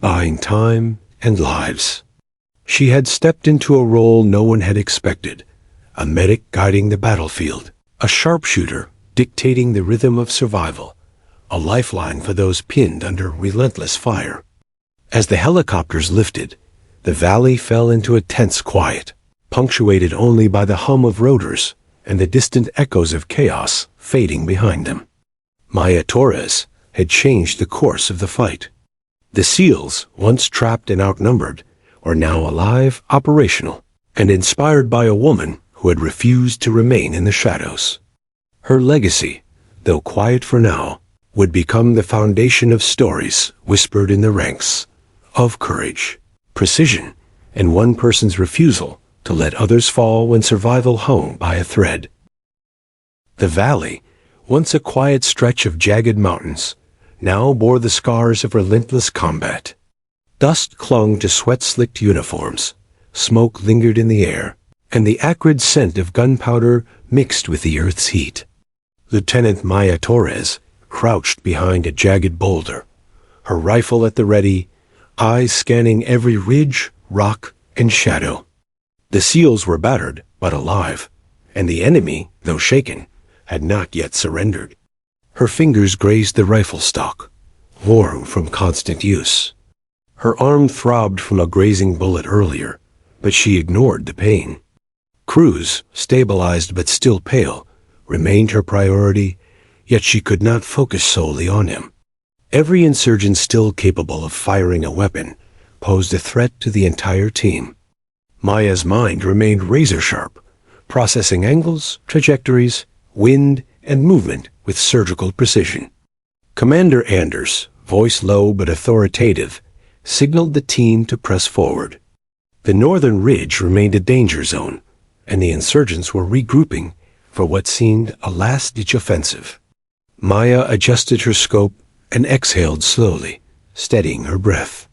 buying time and lives. She had stepped into a role no one had expected, a medic guiding the battlefield, a sharpshooter dictating the rhythm of survival, a lifeline for those pinned under relentless fire. As the helicopters lifted, the valley fell into a tense quiet, punctuated only by the hum of rotors and the distant echoes of chaos fading behind them. Maya Torres had changed the course of the fight. The SEALs, once trapped and outnumbered, were now alive, operational, and inspired by a woman who had refused to remain in the shadows. Her legacy, though quiet for now, would become the foundation of stories whispered in the ranks, of courage, precision, and one person's refusal to let others fall when survival hung by a thread. The valley, once a quiet stretch of jagged mountains, now bore the scars of relentless combat. Dust clung to sweat-slicked uniforms, smoke lingered in the air, and the acrid scent of gunpowder mixed with the earth's heat. Lieutenant Maya Torres crouched behind a jagged boulder, her rifle at the ready, eyes scanning every ridge, rock, and shadow. The SEALs were battered, but alive, and the enemy, though shaken, had not yet surrendered. Her fingers grazed the rifle stock, warm from constant use. Her arm throbbed from a grazing bullet earlier, but she ignored the pain. Cruz, stabilized but still pale, remained her priority, yet she could not focus solely on him. Every insurgent still capable of firing a weapon posed a threat to the entire team. Maya's mind remained razor-sharp, processing angles, trajectories, wind, and movement with surgical precision. Commander Anders, voice low but authoritative, signaled the team to press forward. The northern ridge remained a danger zone, and the insurgents were regrouping for what seemed a last-ditch offensive. Maya adjusted her scope and exhaled slowly, steadying her breath.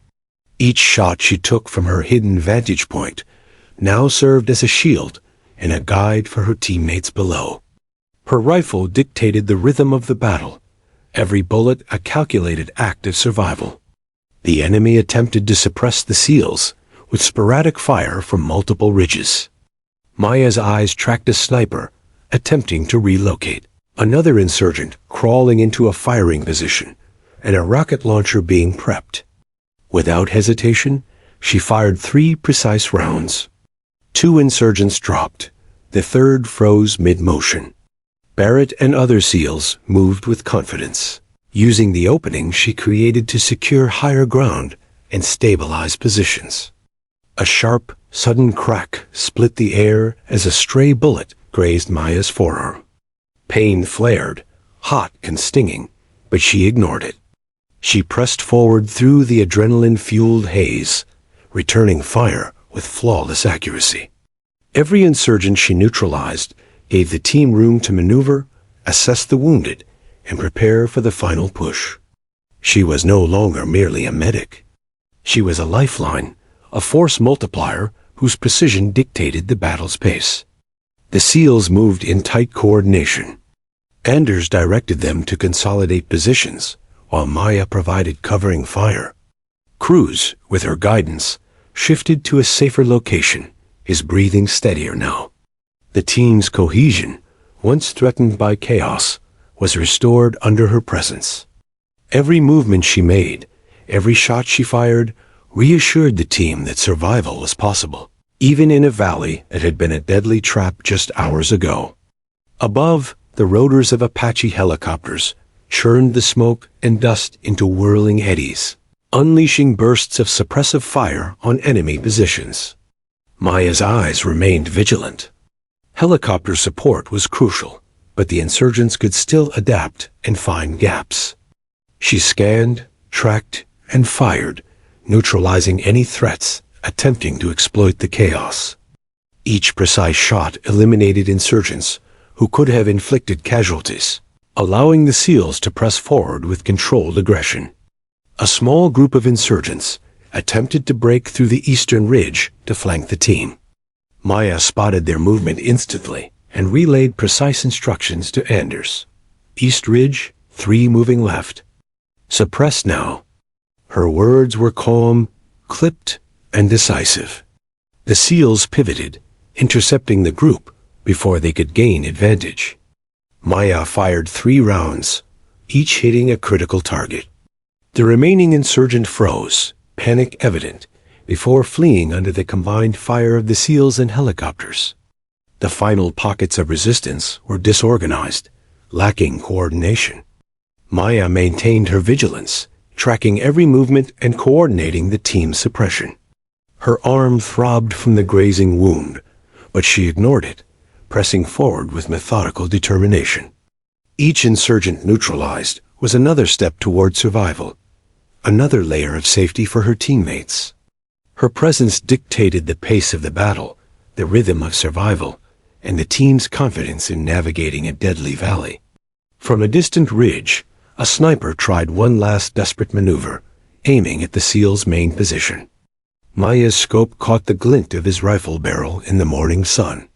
Each shot she took from her hidden vantage point now served as a shield and a guide for her teammates below. Her rifle dictated the rhythm of the battle, every bullet a calculated act of survival. The enemy attempted to suppress the SEALs with sporadic fire from multiple ridges. Maya's eyes tracked a sniper attempting to relocate, another insurgent crawling into a firing position, and a rocket launcher being prepped. Without hesitation, she fired 3 precise rounds. 2 insurgents dropped. The third froze mid-motion. Barrett and other SEALs moved with confidence, using the opening she created to secure higher ground and stabilize positions. A sharp, sudden crack split the air as a stray bullet grazed Maya's forearm. Pain flared, hot and stinging, but she ignored it. She pressed forward through the adrenaline-fueled haze, returning fire with flawless accuracy. Every insurgent she neutralized gave the team room to maneuver, assess the wounded, and prepare for the final push. She was no longer merely a medic. She was a lifeline, a force multiplier whose precision dictated the battle's pace. The SEALs moved in tight coordination. Anders directed them to consolidate positions, while Maya provided covering fire. Cruz, with her guidance, shifted to a safer location, his breathing steadier now. The team's cohesion, once threatened by chaos, was restored under her presence. Every movement she made, every shot she fired, reassured the team that survival was possible, even in a valley that had been a deadly trap just hours ago. Above, the rotors of Apache helicopters churned the smoke and dust into whirling eddies, unleashing bursts of suppressive fire on enemy positions. Maya's eyes remained vigilant. Helicopter support was crucial, but the insurgents could still adapt and find gaps. She scanned, tracked, and fired, neutralizing any threats attempting to exploit the chaos. Each precise shot eliminated insurgents who could have inflicted casualties, allowing the SEALs to press forward with controlled aggression. A small group of insurgents attempted to break through the eastern ridge to flank the team. Maya spotted their movement instantly and relayed precise instructions to Anders. East ridge, 3 moving left. Suppress now. Her words were calm, clipped, and decisive. The SEALs pivoted, intercepting the group before they could gain advantage. Maya fired 3 rounds, each hitting a critical target. The remaining insurgent froze, panic evident, before fleeing under the combined fire of the SEALs and helicopters. The final pockets of resistance were disorganized, lacking coordination. Maya maintained her vigilance, tracking every movement and coordinating the team's suppression. Her arm throbbed from the grazing wound, but she ignored it, pressing forward with methodical determination. Each insurgent neutralized was another step toward survival, another layer of safety for her teammates. Her presence dictated the pace of the battle, the rhythm of survival, and the team's confidence in navigating a deadly valley. From a distant ridge, a sniper tried one last desperate maneuver, aiming at the SEAL's main position. Maya's scope caught the glint of his rifle barrel in the morning sun.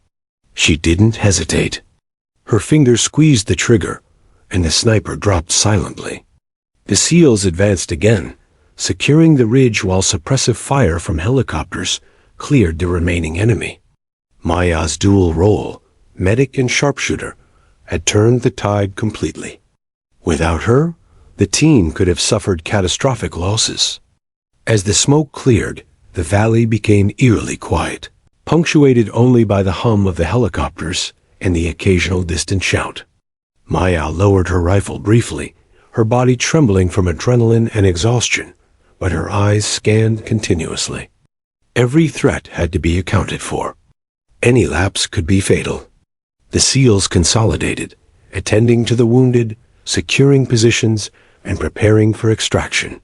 She didn't hesitate. Her fingers squeezed the trigger, and the sniper dropped silently. The SEALs advanced again, securing the ridge while suppressive fire from helicopters cleared the remaining enemy. Maya's dual role, medic and sharpshooter, had turned the tide completely. Without her, the team could have suffered catastrophic losses. As the smoke cleared, the valley became eerily quiet, punctuated only by the hum of the helicopters and the occasional distant shout. Maya lowered her rifle briefly, her body trembling from adrenaline and exhaustion, but her eyes scanned continuously. Every threat had to be accounted for. Any lapse could be fatal. The SEALs consolidated, attending to the wounded, securing positions, and preparing for extraction.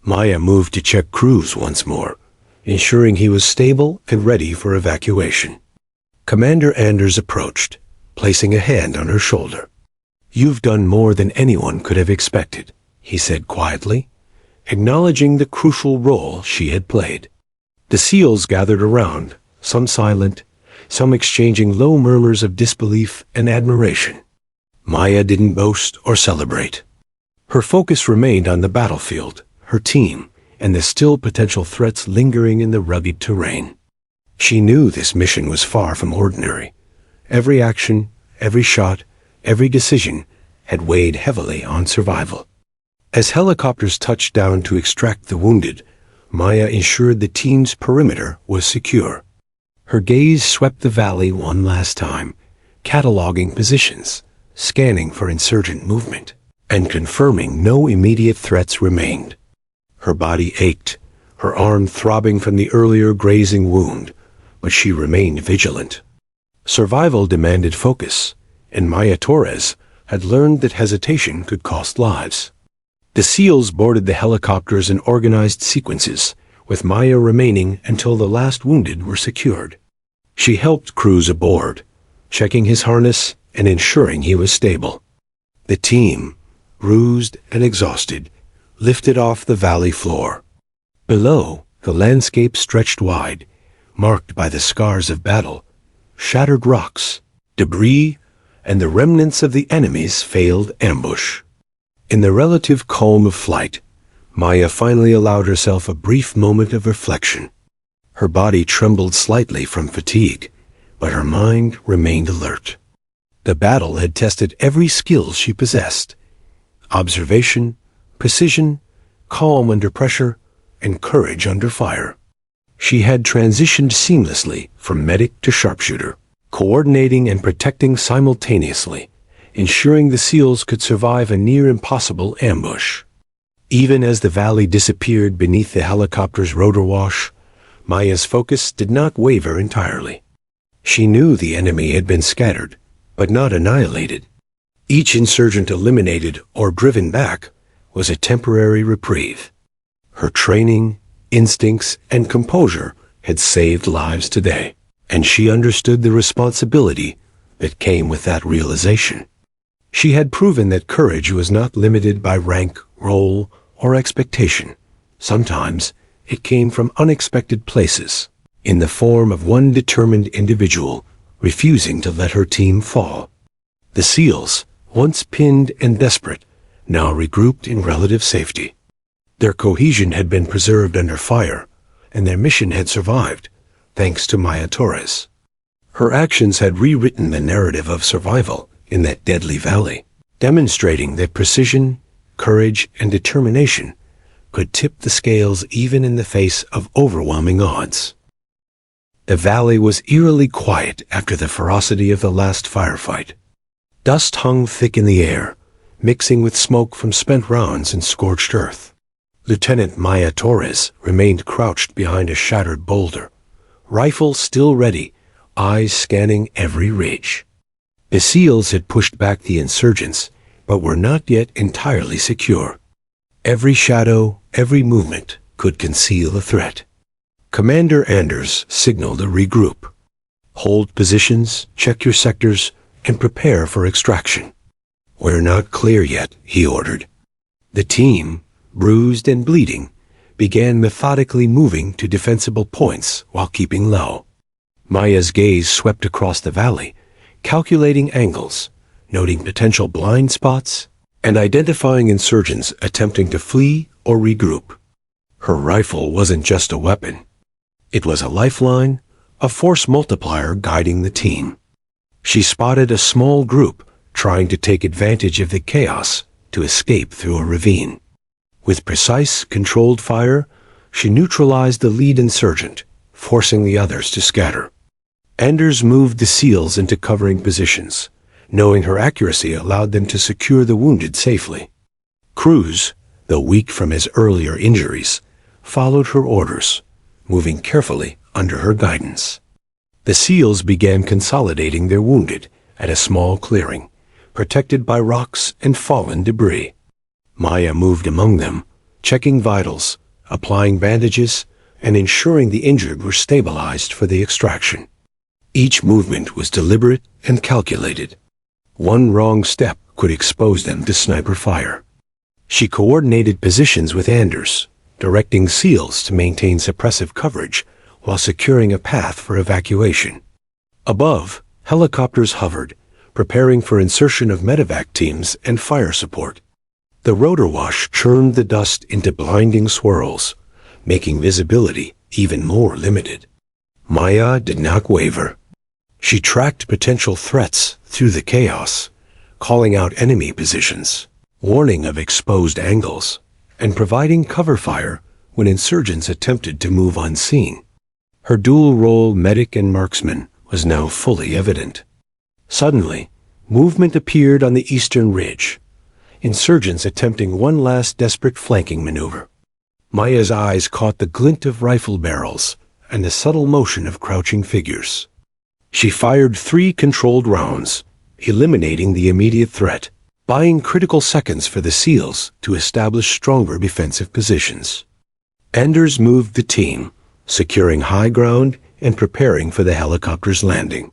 Maya moved to check Cruz once more, ensuring he was stable and ready for evacuation. Commander Anders approached, placing a hand on her shoulder. "You've done more than anyone could have expected," he said quietly, acknowledging the crucial role she had played. The SEALs gathered around, some silent, some exchanging low murmurs of disbelief and admiration. Maya didn't boast or celebrate. Her focus remained on the battlefield, her team, and the still potential threats lingering in the rugged terrain. She knew this mission was far from ordinary. Every action, every shot, every decision had weighed heavily on survival. As helicopters touched down to extract the wounded, Maya ensured the team's perimeter was secure. Her gaze swept the valley one last time, cataloging positions, scanning for insurgent movement, and confirming no immediate threats remained. Her body ached, her arm throbbing from the earlier grazing wound, but she remained vigilant. Survival demanded focus, and Maya Torres had learned that hesitation could cost lives. The SEALs boarded the helicopters in organized sequences, with Maya remaining until the last wounded were secured. She helped Cruz aboard, checking his harness and ensuring he was stable. The team, bruised and exhausted, lifted off the valley floor. Below, the landscape stretched wide, marked by the scars of battle, shattered rocks, debris, and the remnants of the enemy's failed ambush. In the relative calm of flight, Maya finally allowed herself a brief moment of reflection. Her body trembled slightly from fatigue, but her mind remained alert. The battle had tested every skill she possessed: observation, precision, calm under pressure, and courage under fire. She had transitioned seamlessly from medic to sharpshooter, coordinating and protecting simultaneously, ensuring the SEALs could survive a near-impossible ambush. Even as the valley disappeared beneath the helicopter's rotor wash, Maya's focus did not waver entirely. She knew the enemy had been scattered, but not annihilated. Each insurgent eliminated or driven back was a temporary reprieve. Her training, instincts, and composure had saved lives today, and she understood the responsibility that came with that realization. She had proven that courage was not limited by rank, role, or expectation. Sometimes it came from unexpected places, in the form of one determined individual refusing to let her team fall. The SEALs, once pinned and desperate, now regrouped in relative safety. Their cohesion had been preserved under fire, and their mission had survived, thanks to Maya Torres. Her actions had rewritten the narrative of survival in that deadly valley, demonstrating that precision, courage, and determination could tip the scales even in the face of overwhelming odds. The valley was eerily quiet after the ferocity of the last firefight. Dust hung thick in the air, mixing with smoke from spent rounds and scorched earth. Lieutenant Maya Torres remained crouched behind a shattered boulder, rifle still ready, eyes scanning every ridge. The SEALs had pushed back the insurgents, but were not yet entirely secure. Every shadow, every movement could conceal a threat. Commander Anders signaled a regroup. Hold positions, check your sectors, and prepare for extraction. We're not clear yet, he ordered. The team, bruised and bleeding, began methodically moving to defensible points while keeping low. Maya's gaze swept across the valley, calculating angles, noting potential blind spots, and identifying insurgents attempting to flee or regroup. Her rifle wasn't just a weapon. It was a lifeline, a force multiplier guiding the team. She spotted a small group trying to take advantage of the chaos to escape through a ravine. With precise, controlled fire, she neutralized the lead insurgent, forcing the others to scatter. Anders moved the SEALs into covering positions, knowing her accuracy allowed them to secure the wounded safely. Cruz, though weak from his earlier injuries, followed her orders, moving carefully under her guidance. The SEALs began consolidating their wounded at a small clearing, protected by rocks and fallen debris. Maya moved among them, checking vitals, applying bandages, and ensuring the injured were stabilized for the extraction. Each movement was deliberate and calculated. One wrong step could expose them to sniper fire. She coordinated positions with Anders, directing SEALs to maintain suppressive coverage while securing a path for evacuation. Above, helicopters hovered, preparing for insertion of medevac teams and fire support. The rotor wash churned the dust into blinding swirls, making visibility even more limited. Maya did not waver. She tracked potential threats through the chaos, calling out enemy positions, warning of exposed angles, and providing cover fire when insurgents attempted to move unseen. Her dual-role medic and marksman was now fully evident. Suddenly, movement appeared on the eastern ridge, insurgents attempting one last desperate flanking maneuver. Maya's eyes caught the glint of rifle barrels and the subtle motion of crouching figures. She fired 3 controlled rounds, eliminating the immediate threat, buying critical seconds for the SEALs to establish stronger defensive positions. Anders moved the team, securing high ground and preparing for the helicopter's landing.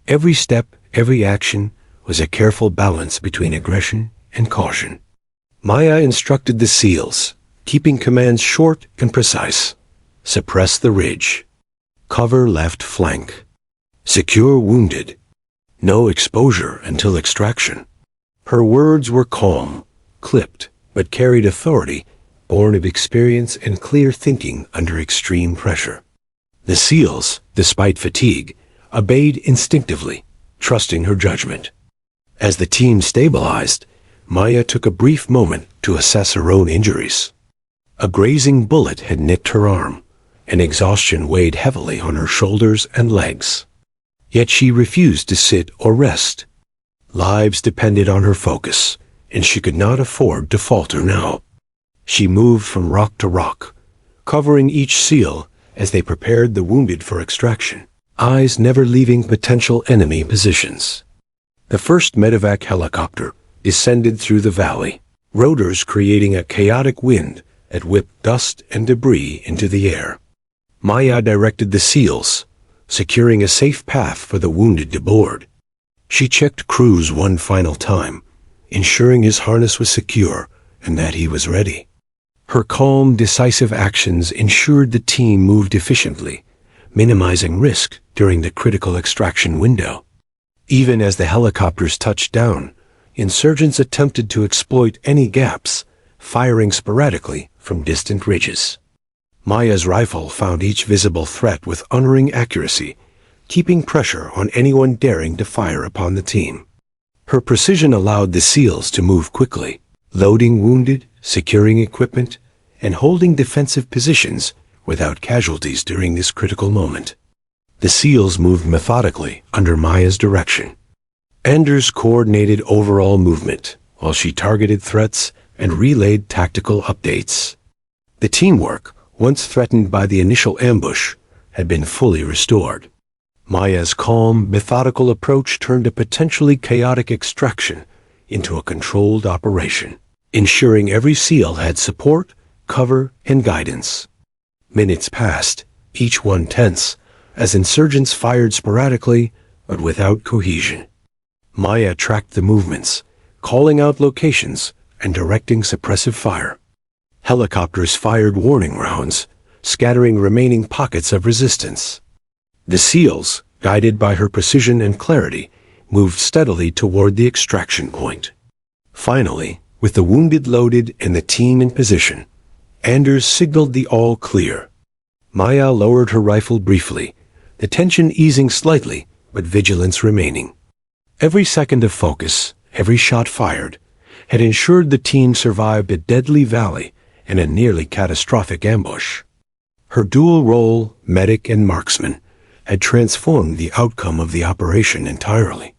Every step, every action was a careful balance between aggression and caution. Maya instructed the SEALs, keeping commands short and precise. Suppress the ridge. Cover left flank. Secure wounded. No exposure until extraction. Her words were calm, clipped, but carried authority, born of experience and clear thinking under extreme pressure. The SEALs, despite fatigue, obeyed instinctively, trusting her judgment. As the team stabilized, Maya took a brief moment to assess her own injuries. A grazing bullet had nicked her arm, and exhaustion weighed heavily on her shoulders and legs. Yet she refused to sit or rest. Lives depended on her focus, and she could not afford to falter now. She moved from rock to rock, covering each SEAL as they prepared the wounded for extraction, eyes never leaving potential enemy positions. The first medevac helicopter descended through the valley, rotors creating a chaotic wind that whipped dust and debris into the air. Maya directed the seals, securing a safe path for the wounded to board. She checked Cruz one final time, ensuring his harness was secure and that he was ready. Her calm, decisive actions ensured the team moved efficiently, minimizing risk during the critical extraction window. Even as the helicopters touched down, insurgents attempted to exploit any gaps, firing sporadically from distant ridges. Maya's rifle found each visible threat with unerring accuracy, keeping pressure on anyone daring to fire upon the team. Her precision allowed the SEALs to move quickly, loading wounded, securing equipment, and holding defensive positions without casualties during this critical moment. The SEALs moved methodically under Maya's direction. Anders coordinated overall movement, while she targeted threats and relayed tactical updates. The teamwork, once threatened by the initial ambush, had been fully restored. Maya's calm, methodical approach turned a potentially chaotic extraction into a controlled operation, ensuring every SEAL had support, cover, and guidance. Minutes passed, each one tense, as insurgents fired sporadically but without cohesion. Maya tracked the movements, calling out locations and directing suppressive fire. Helicopters fired warning rounds, scattering remaining pockets of resistance. The SEALs, guided by her precision and clarity, moved steadily toward the extraction point. Finally, with the wounded loaded and the team in position, Anders signaled the all clear. Maya lowered her rifle briefly, the tension easing slightly, but vigilance remaining. Every second of focus, every shot fired, had ensured the team survived a deadly valley and a nearly catastrophic ambush. Her dual role, medic and marksman, had transformed the outcome of the operation entirely.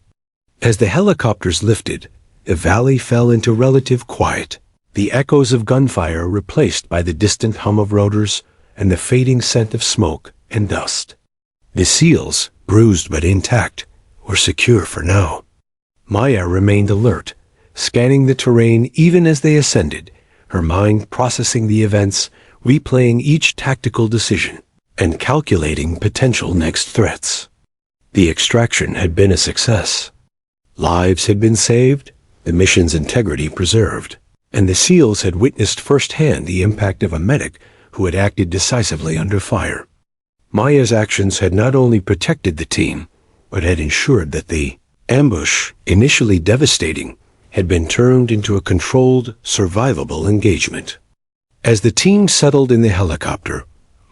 As the helicopters lifted, the valley fell into relative quiet, the echoes of gunfire replaced by the distant hum of rotors and the fading scent of smoke and dust. The SEALs, bruised but intact, were secure for now. Maya remained alert, scanning the terrain even as they ascended, her mind processing the events, replaying each tactical decision, and calculating potential next threats. The extraction had been a success. Lives had been saved, the mission's integrity preserved, and the SEALs had witnessed firsthand the impact of a medic who had acted decisively under fire. Maya's actions had not only protected the team, but had ensured that the ambush, initially devastating, had been turned into a controlled, survivable engagement. As the team settled in the helicopter,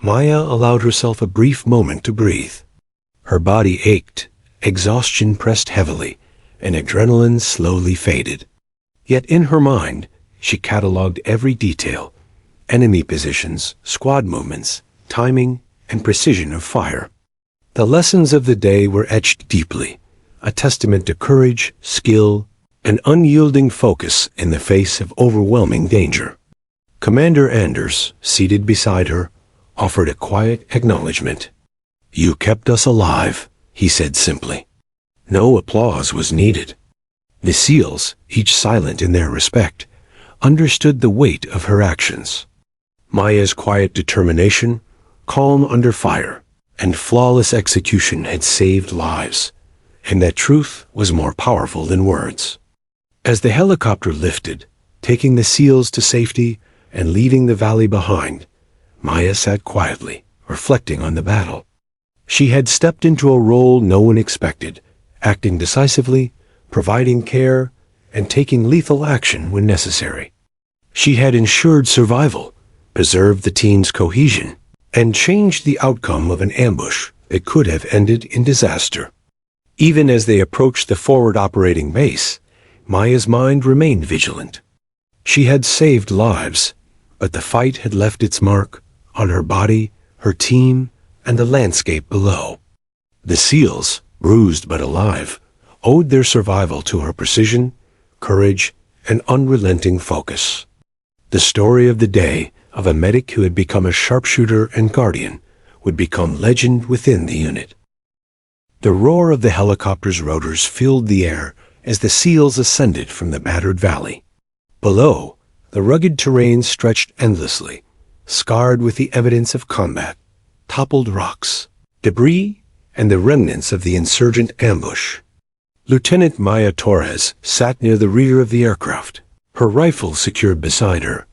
Maya allowed herself a brief moment to breathe. Her body ached, exhaustion pressed heavily, and adrenaline slowly faded. Yet in her mind, she cataloged every detail: enemy positions, squad movements, timing, and precision of fire. The lessons of the day were etched deeply, a testament to courage, skill, and unyielding focus in the face of overwhelming danger. Commander Anders, seated beside her, offered a quiet acknowledgement. "You kept us alive," he said simply. No applause was needed. The SEALs, each silent in their respect, understood the weight of her actions. Maya's quiet determination, calm under fire, and flawless execution had saved lives, and that truth was more powerful than words. As the helicopter lifted, taking the SEALs to safety and leaving the valley behind, Maya sat quietly, reflecting on the battle. She had stepped into a role no one expected, acting decisively, providing care, and taking lethal action when necessary. She had ensured survival, preserved the team's cohesion, and changed the outcome of an ambush that could have ended in disaster. Even as they approached the forward operating base, Maya's mind remained vigilant. She had saved lives, but the fight had left its mark on her body, her team, and the landscape below. The SEALs, bruised but alive, owed their survival to her precision, courage, and unrelenting focus. The story of the day of a medic who had become a sharpshooter and guardian would become legend within the unit. The roar of the helicopter's rotors filled the air as the SEALs ascended from the battered valley. Below, The rugged terrain stretched endlessly, scarred with the evidence of combat, toppled rocks, debris, and the remnants of the insurgent ambush. Lieutenant Maya Torres sat near the rear of the aircraft, her rifle secured beside her,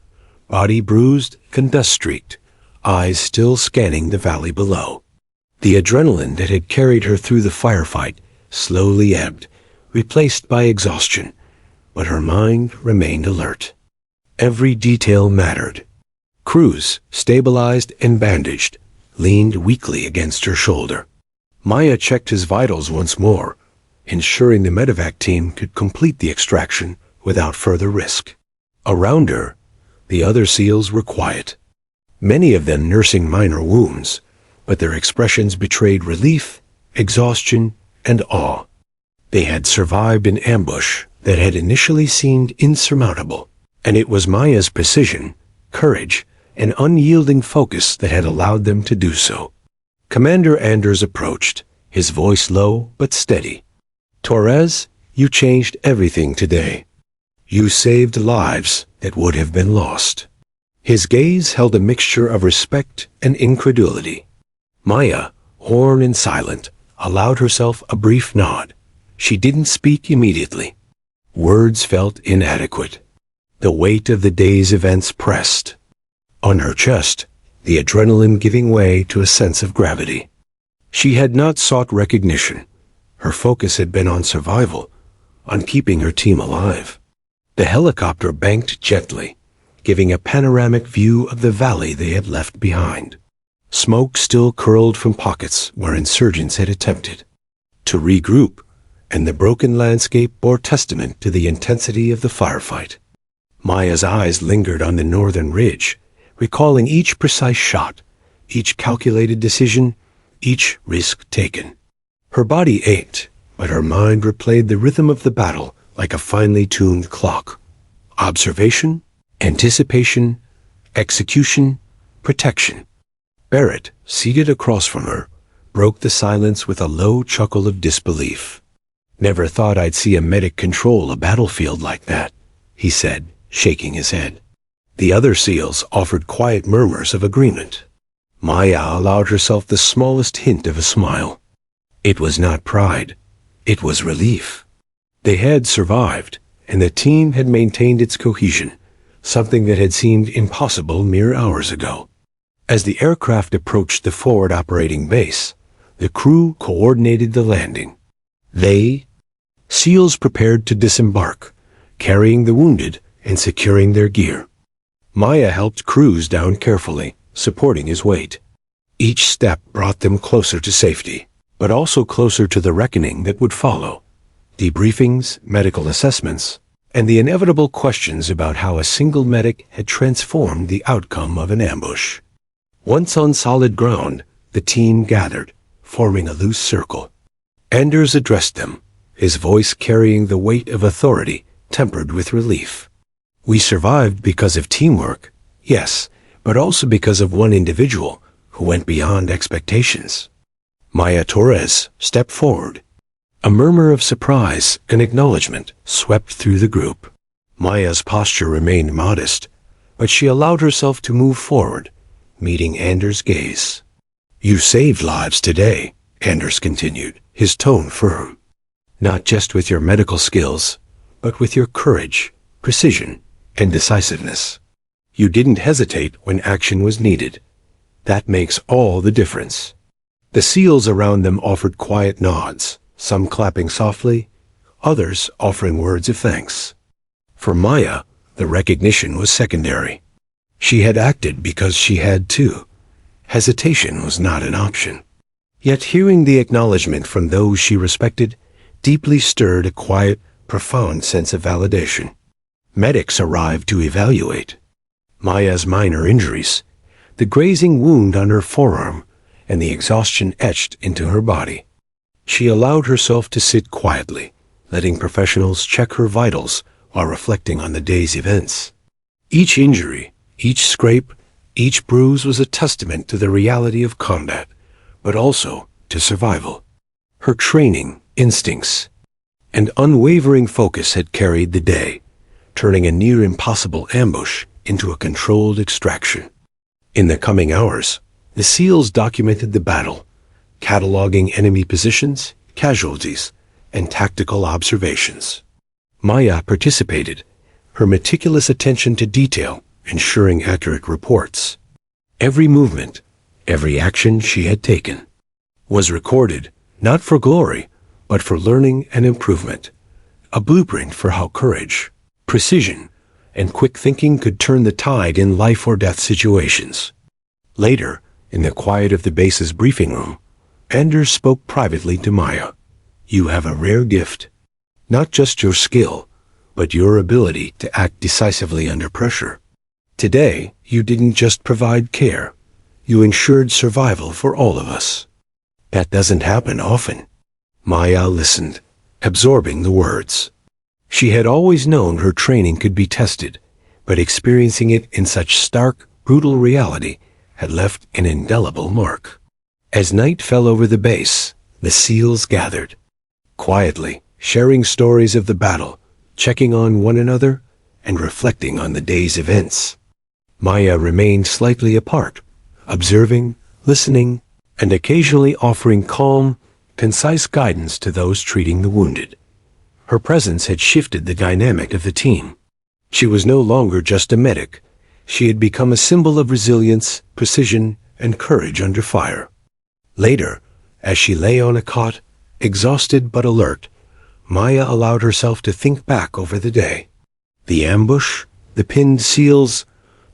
body bruised and dust-streaked, eyes still scanning the valley below. The adrenaline that had carried her through the firefight slowly ebbed, replaced by exhaustion, but her mind remained alert. Every detail mattered. Cruz, stabilized and bandaged, leaned weakly against her shoulder. Maya checked his vitals once more, ensuring the medevac team could complete the extraction without further risk. Around her, the other SEALs were quiet, many of them nursing minor wounds, but their expressions betrayed relief, exhaustion, and awe. They had survived an ambush that had initially seemed insurmountable, and it was Maya's precision, courage, and unyielding focus that had allowed them to do so. Commander Anders approached, his voice low but steady. "Torres, you changed everything today. You saved lives that would have been lost." His gaze held a mixture of respect and incredulity. Maya, worn and silent, allowed herself a brief nod. She didn't speak immediately. Words felt inadequate. The weight of the day's events pressed on her chest, the adrenaline giving way to a sense of gravity. She had not sought recognition. Her focus had been on survival, on keeping her team alive. The helicopter banked gently, giving a panoramic view of the valley they had left behind. Smoke still curled from pockets where insurgents had attempted to regroup, and the broken landscape bore testament to the intensity of the firefight. Maya's eyes lingered on the northern ridge, recalling each precise shot, each calculated decision, each risk taken. Her body ached, but her mind replayed the rhythm of the battle like a finely tuned clock. Observation, anticipation, execution, protection. Barrett, seated across from her, broke the silence with a low chuckle of disbelief. "Never thought I'd see a medic control a battlefield like that," he said, shaking his head. The other SEALs offered quiet murmurs of agreement. Maya allowed herself the smallest hint of a smile. It was not pride. It was relief. They had survived, and the team had maintained its cohesion, something that had seemed impossible mere hours ago. As the aircraft approached the forward operating base, the crew coordinated the landing. SEALs prepared to disembark, carrying the wounded and securing their gear. Maya helped Cruz down carefully, supporting his weight. Each step brought them closer to safety, but also closer to the reckoning that would follow. Debriefings, medical assessments, and the inevitable questions about how a single medic had transformed the outcome of an ambush. Once on solid ground, the team gathered, forming a loose circle. Anders addressed them, his voice carrying the weight of authority, tempered with relief. "We survived because of teamwork, yes, but also because of one individual who went beyond expectations." Maya Torres stepped forward. A murmur of surprise and acknowledgement swept through the group. Maya's posture remained modest, but she allowed herself to move forward, meeting Anders' gaze. "You saved lives today," Anders continued, his tone firm. "Not just with your medical skills, but with your courage, precision, and decisiveness. You didn't hesitate when action was needed. That makes all the difference." The SEALs around them offered quiet nods, some clapping softly, others offering words of thanks. For Maya, the recognition was secondary. She had acted because she had to. Hesitation was not an option. Yet hearing the acknowledgement from those she respected deeply stirred a quiet, profound sense of validation. Medics arrived to evaluate Maya's minor injuries, the grazing wound on her forearm, and the exhaustion etched into her body. She allowed herself to sit quietly, letting professionals check her vitals while reflecting on the day's events. Each injury, each scrape, each bruise was a testament to the reality of combat, but also to survival. Her training, instincts, and unwavering focus had carried the day, turning a near impossible ambush into a controlled extraction. In the coming hours, the SEALs documented the battle, cataloging enemy positions, casualties, and tactical observations. Maya participated, her meticulous attention to detail ensuring accurate reports. Every movement, every action she had taken, was recorded, not for glory, but for learning and improvement, a blueprint for how courage, precision, and quick thinking could turn the tide in life or death situations. Later, in the quiet of the base's briefing room, Anders spoke privately to Maya. "You have a rare gift. Not just your skill, but your ability to act decisively under pressure. Today, you didn't just provide care. You ensured survival for all of us. That doesn't happen often." Maya listened, absorbing the words. She had always known her training could be tested, but experiencing it in such stark, brutal reality had left an indelible mark. As night fell over the base, the SEALs gathered, quietly sharing stories of the battle, checking on one another, and reflecting on the day's events. Maya remained slightly apart, observing, listening, and occasionally offering calm, concise guidance to those treating the wounded. Her presence had shifted the dynamic of the team. She was no longer just a medic. She had become a symbol of resilience, precision, and courage under fire. Later, as she lay on a cot, exhausted but alert, Maya allowed herself to think back over the day. The ambush, the pinned SEALs,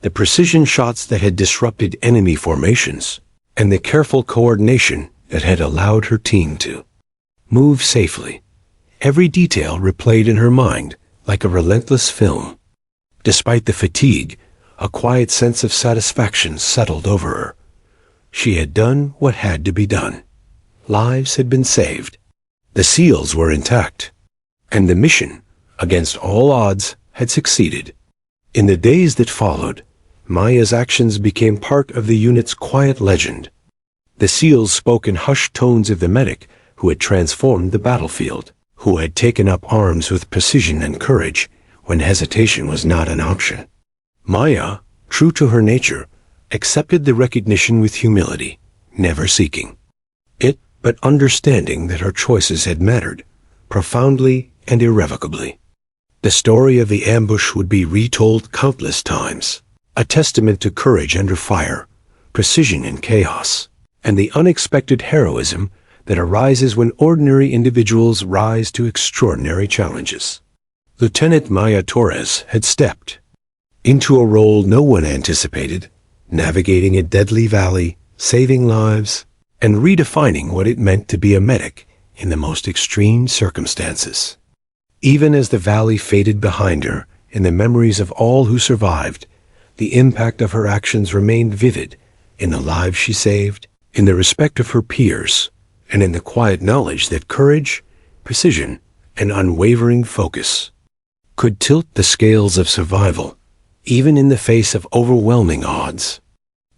the precision shots that had disrupted enemy formations, and the careful coordination that had allowed her team to move safely. Every detail replayed in her mind like a relentless film. Despite the fatigue, a quiet sense of satisfaction settled over her. She had done what had to be done. Lives had been saved. The SEALs were intact. And the mission, against all odds, had succeeded. In the days that followed, Maya's actions became part of the unit's quiet legend. The SEALs spoke in hushed tones of the medic who had transformed the battlefield, who had taken up arms with precision and courage when hesitation was not an option. Maya, true to her nature, accepted the recognition with humility, never seeking it, but understanding that her choices had mattered, profoundly and irrevocably. The story of the ambush would be retold countless times, a testament to courage under fire, precision in chaos, and the unexpected heroism that arises when ordinary individuals rise to extraordinary challenges. Lieutenant Maya Torres had stepped into a role no one anticipated, navigating a deadly valley, saving lives, and redefining what it meant to be a medic in the most extreme circumstances. Even as the valley faded behind her in the memories of all who survived, the impact of her actions remained vivid in the lives she saved, in the respect of her peers, and in the quiet knowledge that courage, precision, and unwavering focus could tilt the scales of survival, even in the face of overwhelming odds.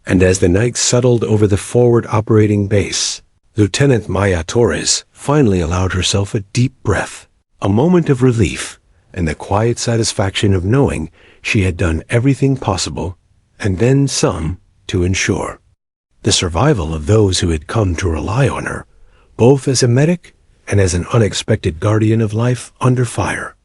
And as the night settled over the forward operating base, Lieutenant Maya Torres finally allowed herself a deep breath, a moment of relief, and the quiet satisfaction of knowing she had done everything possible, and then some, to ensure the survival of those who had come to rely on her, both as a medic and as an unexpected guardian of life under fire.